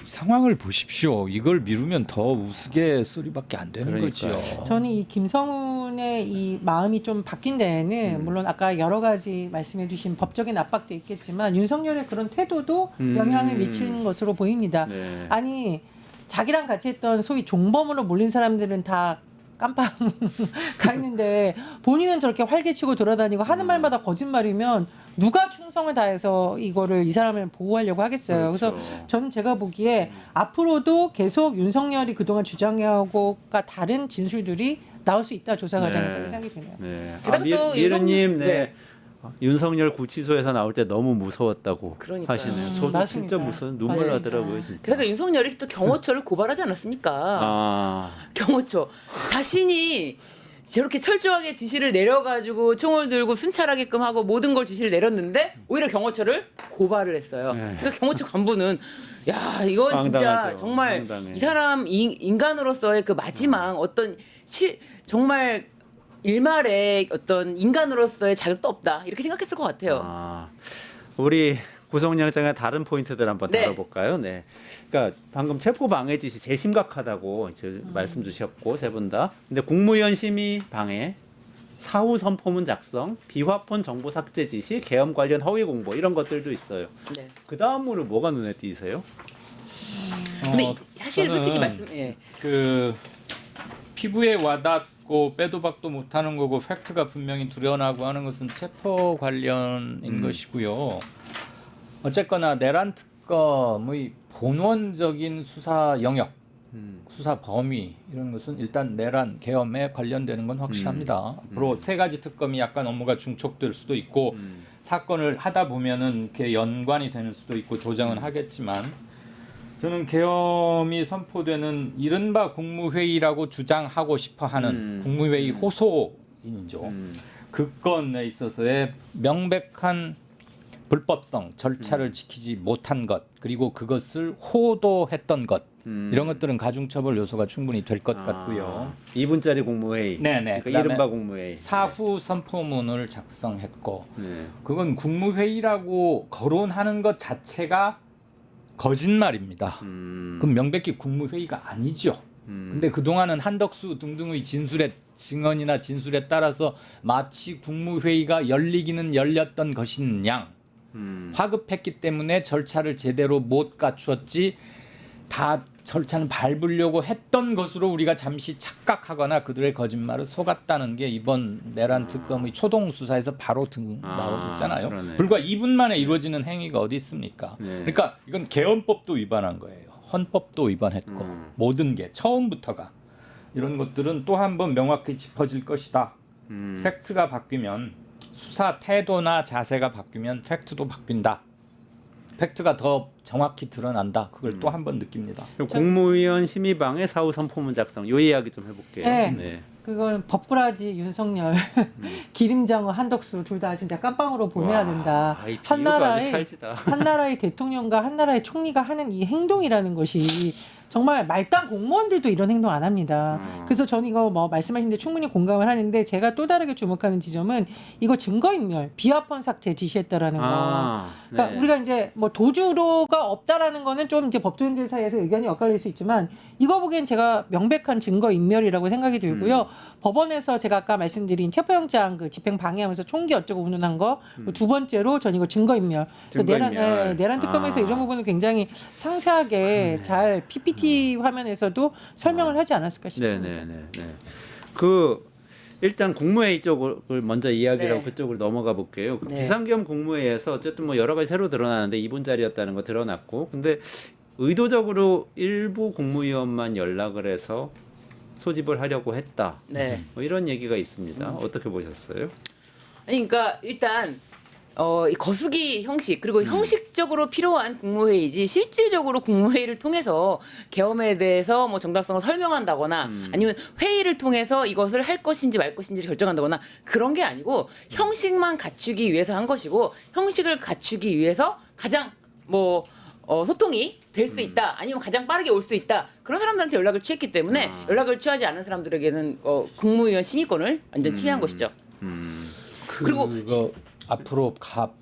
상황을 보십시오. 이걸 미루면 더 우스갯소리밖에 안 되는 그러니까요. 거죠. 저는 이 김성훈의 이 마음이 좀 바뀐 데에는 물론 아까 여러 가지 말씀해주신 법적인 압박도 있겠지만 윤석열의 그런 태도도 영향을 미치는 것으로 보입니다. 네. 아니 자기랑 같이 했던 소위 종범으로 몰린 사람들은 다 깜빵 가 있는데 본인은 저렇게 활개치고 돌아다니고 하는 말마다 거짓말이면 누가 충성을 다해서 이거를 이 사람을 보호하려고 하겠어요. 그렇죠. 그래서 저는 제가 보기에 앞으로도 계속 윤석열이 그동안 주장해오고가 다른 진술들이 나올 수 있다 조사 과정에서 네. 생각이 드네요. 네. 게다가 또 미르님, 네. 네. 윤석열 구치소에서 나올 때 너무 무서웠다고 그러니까요. 하시네요. 저도 맞습니다. 진짜 무서워 눈물 맞습니다. 나더라고요, 진짜. 게다가 윤석열이 또 경호처를 고발하지 않았습니까? 아, 경호처 자신이 저렇게 철저하게 지시를 내려가지고 총을 들고 순찰하게끔 하고 모든 걸 지시를 내렸는데 오히려 경호처를 고발을 했어요. 네. 그러니까 경호처 간부는 야 이건 진짜 황당하죠. 정말 황당해. 이 사람 인간으로서의 그 마지막 어떤 정말 일말의 어떤 인간으로서의 자격도 없다 이렇게 생각했을 것 같아요. 아, 우리 구속영장의 다른 포인트들 한번 네. 다뤄볼까요? 네. 그러니까 방금 체포 방해 지시 제일 심각하다고 이제 말씀 주셨고 세 분 다. 근데 국무위원 심의 방해, 사후 선포문 작성, 비화폰 정보 삭제 지시, 계엄 관련 허위 공보 이런 것들도 있어요. 네. 그 다음으로 뭐가 눈에 띄세요? 근데 사실 솔직히 저는 말씀, 예. 그 피부에 와닿고 빼도 박도 못하는 거고 팩트가 분명히 드러나고 하는 것은 체포 관련인 것이고요. 어쨌거나 내란 특검의 본원적인 수사 영역, 수사 범위 이런 것은 일단 내란 계엄에 관련되는 건 확실합니다. 앞으로 세 가지 특검이 약간 업무가 중촉될 수도 있고 사건을 하다 보면은 이렇게 연관이 되는 수도 있고 조정은 하겠지만 저는 계엄이 선포되는 이른바 국무회의라고 주장하고 싶어하는 국무회의 호소인이죠. 그 건에 있어서의 명백한 불법성, 절차를 지키지 못한 것, 그리고 그것을 호도했던 것 이런 것들은 가중처벌 요소가 충분히 될 것 같고요. 2분짜리 국무회의. 네네. 그러니까 이른바 국무회의. 사후 선포문을 작성했고 네. 그건 국무회의라고 거론하는 것 자체가 거짓말입니다. 그럼 명백히 국무회의가 아니죠. 근데 그동안은 한덕수 등등의 진술에 증언이나 진술에 따라서 마치 국무회의가 열리기는 열렸던 것인 양 화급했기 때문에 절차를 제대로 못 갖추었지 다 절차는 밟으려고 했던 것으로 우리가 잠시 착각하거나 그들의 거짓말을 속았다는 게 이번 내란 특검의 초동 수사에서 바로 나오잖아요. 그러네. 불과 2분 만에 이루어지는 행위가 어디 있습니까? 네. 그러니까 이건 개헌법도 위반한 거예요. 헌법도 위반했고 모든 게 처음부터가 이런 것들은 또 한 번 명확히 짚어질 것이다. 팩트가 바뀌면 수사 태도나 자세가 바뀌면 팩트도 바뀐다. 팩트가 더 정확히 드러난다. 그걸 또 한 번 느낍니다. 그럼 국무위원 심의방해 사후 선포문 작성 요 이야기 좀 해볼게요. 네. 그건 법꾸라지 윤석열, 기림장어 한덕수 둘 다 진짜 깜빵으로 보내야 된다. 이 한 비유가 아주 나라의 찰지다. 한 나라의 대통령과 한 나라의 총리가 하는 이 행동이라는 것이 정말 말단 공무원들도 이런 행동 안 합니다. 그래서 저는 이거 뭐 말씀하신 데 충분히 공감을 하는데 제가 또 다르게 주목하는 지점은 이거 증거인멸, 비화폰 삭제 지시했다라는 거. 그러니까 네. 우리가 이제 뭐 도주로가 없다라는 거는 좀 이제 법조인들 사이에서 의견이 엇갈릴 수 있지만 이거 보기엔 제가 명백한 증거인멸이라고 생각이 들고요. 법원에서 제가 아까 말씀드린 체포영장 그 집행 방해하면서 총기 어쩌고 운운한 거. 두 번째로 전 이거 증거인멸. 증거인멸. 내란 특검에서 이런 부분은 굉장히 상세하게 잘 PPT 화면에서도 설명을 하지 않았을까 싶습니다. 네네네. 그 일단 국무회의 쪽을 먼저 이야기를 하고 네. 그쪽으로 넘어가 볼게요. 그 네. 비상겸 국무회의에서 어쨌든 뭐 여러 가지 새로 드러나는데 2분짜리였다는 거 드러났고, 근데 의도적으로 일부 국무위원만 연락을 해서 소집을 하려고 했다. 네. 뭐 이런 얘기가 있습니다. 어떻게 보셨어요? 아니 그러니까 일단 이 거수기 형식 그리고 형식적으로 필요한 국무회의지 실질적으로 국무회의를 통해서 계엄에 대해서 뭐 정당성을 설명한다거나 아니면 회의를 통해서 이것을 할 것인지 말 것인지를 결정한다거나 그런 게 아니고 형식만 갖추기 위해서 한 것이고 형식을 갖추기 위해서 가장 뭐 소통이 될 수 있다 아니면 가장 빠르게 올 수 있다 그런 사람들한테 연락을 취했기 때문에 연락을 취하지 않은 사람들에게는 국무위원 심의권을 완전 침해한 것이죠. 그리고 그거 앞으로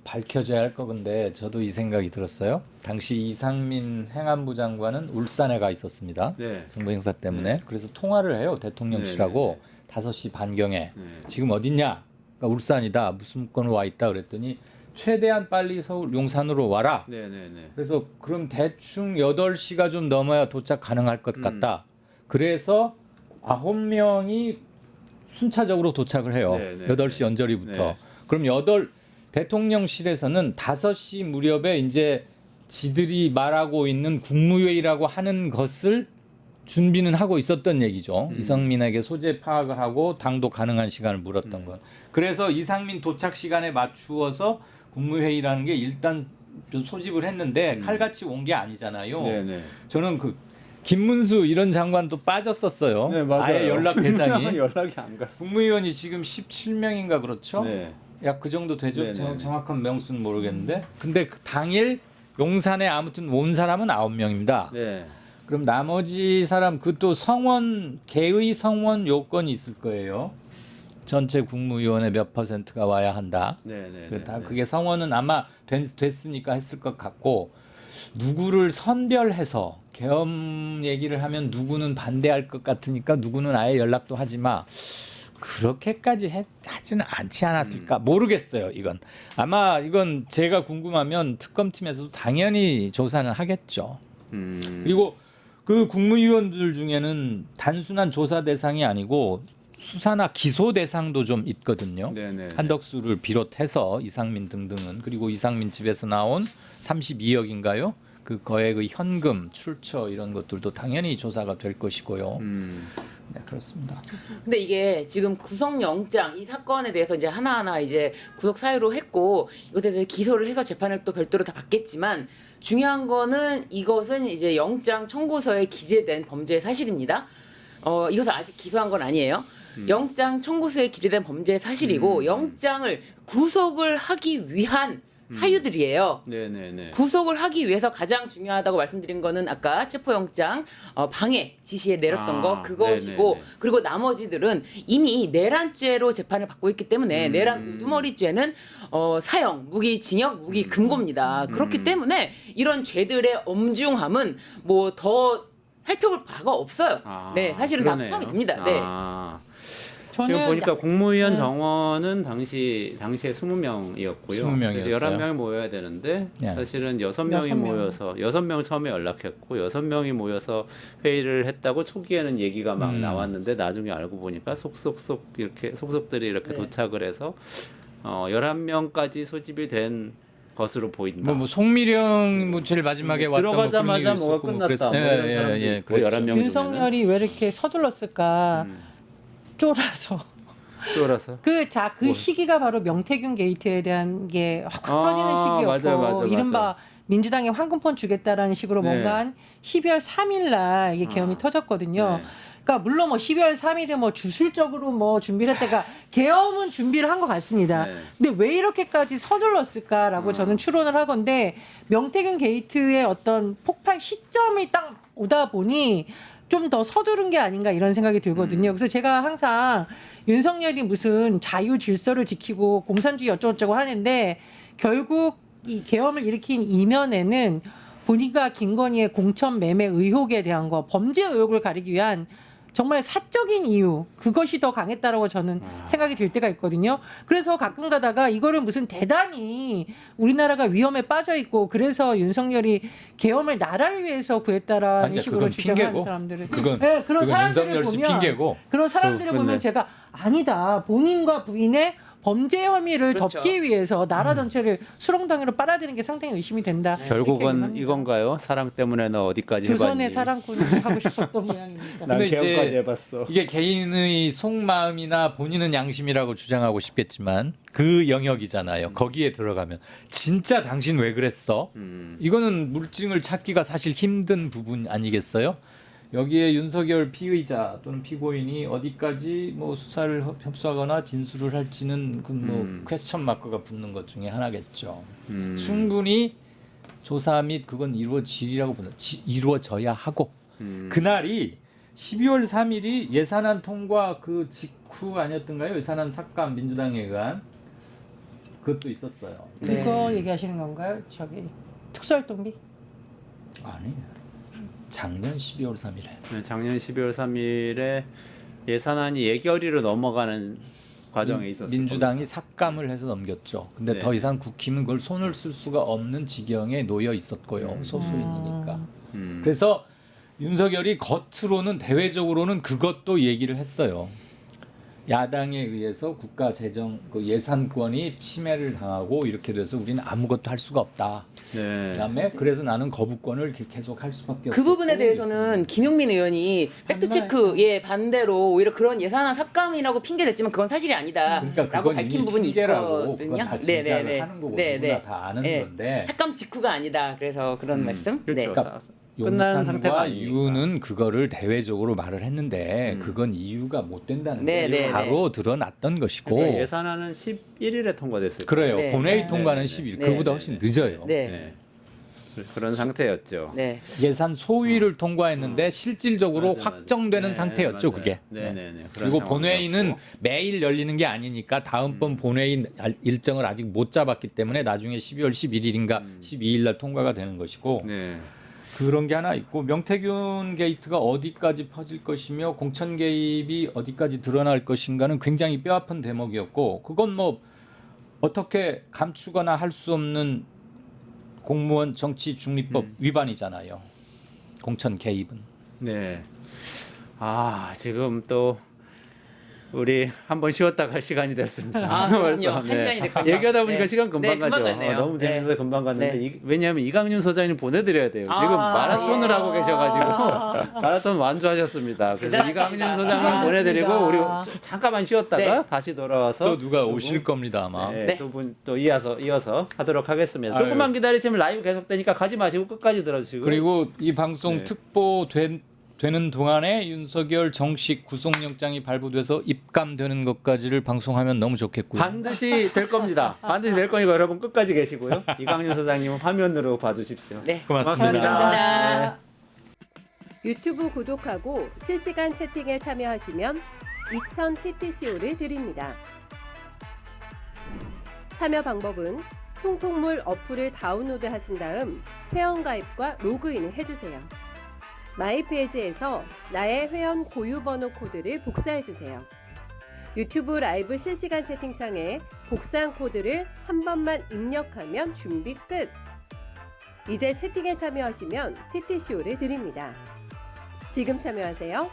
밝혀져야 할 거건데 저도 이 생각이 들었어요. 당시 이상민 행안부 장관은 울산에 가 있었습니다. 네. 정부 행사 때문에. 그래서 통화를 해요. 대통령실하고 5시 반경에. 지금 어딨냐? 그러니까 울산이다. 무슨 건으로 와 있다 그랬더니 최대한 빨리 서울 용산으로 와라. 네네네. 그래서 그럼 대충 8시가 좀 넘어야 도착 가능할 것 같다. 그래서 9명이 순차적으로 도착을 해요. 네네. 8시 언저리부터. 네. 그럼 대통령실에서는 5시 무렵에 이제 지들이 말하고 있는 국무회의라고 하는 것을 준비는 하고 있었던 얘기죠. 이상민에게 소재 파악을 하고 당도 가능한 시간을 물었던 건. 그래서 이상민 도착 시간에 맞추어서 국무회의라는 게 일단 소집을 했는데 칼같이 온 게 아니잖아요. 네네. 저는 그 김문수 이런 장관도 빠졌었어요. 네, 맞아요. 아예 연락 대상이. 연락이 안 갔어. 국무위원이 지금 17명인가 그렇죠? 네. 약 그 정도 되죠. 네네. 정확한 명수는 모르겠는데. 근데 그 당일 용산에 아무튼 온 사람은 9명입니다. 네. 그럼 나머지 사람 그 또 성원 개의 성원 요건이 있을 거예요. 전체 국무위원의 몇 %가 와야 한다. 네네. 그게 성원은 아마 됐으니까 했을 것 같고 누구를 선별해서 계엄 얘기를 하면 누구는 반대할 것 같으니까 누구는 아예 연락도 하지 마. 그렇게까지 하지는 않지 않았을까 모르겠어요. 이건 아마 이건 제가 궁금하면 특검팀에서도 당연히 조사는 하겠죠. 그리고 그 국무위원들 중에는 단순한 조사 대상이 아니고 수사나 기소 대상도 좀 있거든요. 네네. 한덕수를 비롯해서 이상민 등등은 그리고 이상민 집에서 나온 32억인가요? 그 거액의 현금, 출처 이런 것들도 당연히 조사가 될 것이고요. 네, 그렇습니다. 근데 이게 지금 구속영장 이 사건에 대해서 이제 하나하나 이제 구속 사유로 했고 이것에 대해서 기소를 해서 재판을 또 별도로 다 받겠지만 중요한 거는 이것은 이제 영장 청구서에 기재된 범죄 사실입니다. 이것을 아직 기소한 건 아니에요. 영장 청구서에 기재된 범죄 사실이고 영장을 구속을 하기 위한 사유들이에요. 네네네. 구속을 하기 위해서 가장 중요하다고 말씀드린 거는 아까 체포영장 방해 지시에 내렸던 거 그것이고 네네네. 그리고 나머지들은 이미 내란죄로 재판을 받고 있기 때문에 내란 우두머리죄는 사형, 무기징역, 무기금고입니다. 그렇기 때문에 이런 죄들의 엄중함은 뭐 더 살펴볼 바가 없어요. 네, 사실은 그러네요. 다 포함이 됩니다. 네. 지금 보니까 국무위원 정원은 당시에 20명이었고요. 20명이었어요. 그래서 11명이 모여야 되는데 네. 사실은 6명이 6명. 모여서 6명 처음에 연락했고 6명이 모여서 회의를 했다고 초기에는 얘기가 막 나왔는데 나중에 알고 보니까 속속속 이렇게 속속들이 이렇게 네. 도착을 해서 11명까지 소집이 된 것으로 보인다. 뭐 송미령 뭐 제일 마지막에 왔던 들어가자마자 뭐 뭐가 그런 얘기 끝났다. 있었고 뭐 이런 예, 사람도 예, 예, 있고 그랬죠. 11명 중에는 윤석열이 왜 이렇게 서둘렀을까? 쫄아서. 쫄아서. 그 뭘. 시기가 바로 명태균 게이트에 대한 게 확 터지는 시기였고 맞아. 이른바 민주당에 황금폰 주겠다라는 식으로 네. 뭔가 한 12월 3일 날 이게 계엄이 터졌거든요. 네. 그러니까 물론 뭐 12월 3일에 뭐 주술적으로 뭐 준비를 했다가 계엄은 준비를 한 것 같습니다. 네. 근데 왜 이렇게까지 서둘렀을까라고 저는 추론을 하건데 명태균 게이트의 어떤 폭발 시점이 딱 오다 보니 좀 더 서두른 게 아닌가 이런 생각이 들거든요. 그래서 제가 항상 윤석열이 무슨 자유 질서를 지키고 공산주의 어쩌고저쩌고 하는데 결국 이 계엄을 일으킨 이면에는 본인과 김건희의 공천 매매 의혹에 대한 거 범죄 의혹을 가리기 위한 정말 사적인 이유 그것이 더 강했다라고 저는 생각이 들 때가 있거든요. 그래서 가끔 가다가 이거를 무슨 대단히 우리나라가 위험에 빠져 있고 그래서 윤석열이 계엄을 나라를 위해서 구했다라는 아니야, 식으로 그건 주장하는 핑계고. 사람들을 그건 네, 그런 그건 사람들을 윤석열 씨 보면 핑계고. 그런 사람들을 그, 보면 근데- 제가 아니다 본인과 부인의 범죄 혐의를 그렇죠. 덮기 위해서 나라 전체를 수렁덩이로 빨아들이는 게 상당히 의심이 된다. 이렇게 얘기를 결국은 합니다. 이건가요? 사랑 때문에 너 어디까지 해봤니? 조선의 사랑꾼이 하고 싶었던 모양입니다. 난 근데 이제 계엄까지 해봤어. 이게 개인의 속마음이나 본인은 양심이라고 주장하고 싶겠지만 그 영역이잖아요. 거기에 들어가면 진짜 당신 왜 그랬어? 이거는 물증을 찾기가 사실 힘든 부분 아니겠어요? 여기에 윤석열 피의자 또는 피고인이 어디까지 뭐 수사를 협소하거나 진술을 할지는 그 뭐 퀘스천 마크가 붙는 것 중에 하나겠죠. 충분히 조사 및 그건 이루어져야 하고 그날이 12월 3일이 예산안 통과 그 직후 아니었던가요? 예산안 삭감 민주당에 의한 그것도 있었어요. 네. 그거 얘기하시는 건가요? 저기 특수활동비? 아니 작년 12월 3일에 네, 작년 12월 3일에 예산안이 예결위로 넘어가는 과정에 있었어요. 민주당이 삭감을 해서 넘겼죠. 근데 네. 더 이상 국힘은 그걸 손을 쓸 수가 없는 지경에 놓여 있었고요. 소수인이니까. 그래서 윤석열이 겉으로는 대외적으로는 그것도 얘기를 했어요. 야당에 의해서 국가 재정 그 예산권이 침해를 당하고 이렇게 돼서 우리는 아무것도 할 수가 없다. 네. 그다음에 그래서 나는 거부권을 계속 할 수밖에 그 부분에 없었고 대해서는 김용민 의원이 팩트체크에 반대로 오히려 그런 예산안 삭감이라고 핑계댔지만 그건 사실이 아니다. 그러니까 라고 그건 밝힌 이미 부분이 핑계라고 있거든요. 그건 다 진작을 하는 거고 누구나 다 아는 네. 건데 삭감 직후가 아니다. 그래서 그런 말씀. 그렇죠. 그러니까 끝난 상태가 용산과 아니니까. 유는 그거를 대외적으로 말을 했는데 그건 이유가 못 된다는 네, 게 네, 바로 드러났던 것이고 그러니까 예산안은 11일에 통과됐어요. 그래요. 네. 본회의 네. 통과는 네. 10일. 네. 그보다 훨씬 늦어요. 네. 네. 그런 상태였죠. 네. 예산 소위를 통과했는데 실질적으로 맞아, 맞아. 확정되는 네, 상태였죠. 맞아요. 그게. 네네네. 그리고 본회의는 매일 열리는 게 아니니까 다음번 본회의 일정을 아직 못 잡았기 때문에 나중에 12월 11일인가 12일 날 통과가 되는 것이고 네. 그런 게 하나 있고 명태균 게이트가 어디까지 퍼질 것이며 공천 개입이 어디까지 드러날 것인가는 굉장히 뼈아픈 대목이었고 그건 뭐 어떻게 감추거나 할 수 없는 공무원 정치 중립법 위반이잖아요. 공천 개입은. 네. 아 지금 또 우리 한번 쉬었다 갈 시간이 됐습니다. 아, 그렇군요. 한 시간이 됐군요. 얘기하다 보니까 네. 시간 금방 네, 금방 가죠. 갔네요. 너무 네. 재밌어서 금방 갔는데 네. 왜냐하면 이강윤 소장님 보내드려야 돼요. 지금 아, 마라톤을 예. 하고 계셔가지고 마라톤 완주하셨습니다. 그래서 대단하십니다. 이강윤 소장님 고맙습니다. 보내드리고 우리 잠깐만 쉬었다가 네. 다시 돌아와서 또 누가 오실 겁니다 아마. 네, 네. 두 분 또 이어서 하도록 하겠습니다. 아유. 조금만 기다리시면 라이브 계속되니까 가지 마시고 끝까지 들어주시고 그리고 이 방송 네. 특보되는 동안에 윤석열 정식 구속영장이 발부돼서 입감되는 것까지를 방송하면 너무 좋겠고요. 반드시 될 겁니다. 반드시 될 거니까 여러분 끝까지 계시고요. 이강윤 소장님은 화면으로 봐주십시오. 네. 고맙습니다. 고맙습니다. 유튜브 구독하고 실시간 채팅에 참여하시면 2000 TTCO를 드립니다. 참여 방법은 통통물 어플을 다운로드 하신 다음 회원가입과 로그인을 해주세요. 마이 페이지에서 나의 회원 고유 번호 코드를 복사해주세요. 유튜브 라이브 실시간 채팅창에 복사한 코드를 한 번만 입력하면 준비 끝! 이제 채팅에 참여하시면 TTCO를 드립니다. 지금 참여하세요.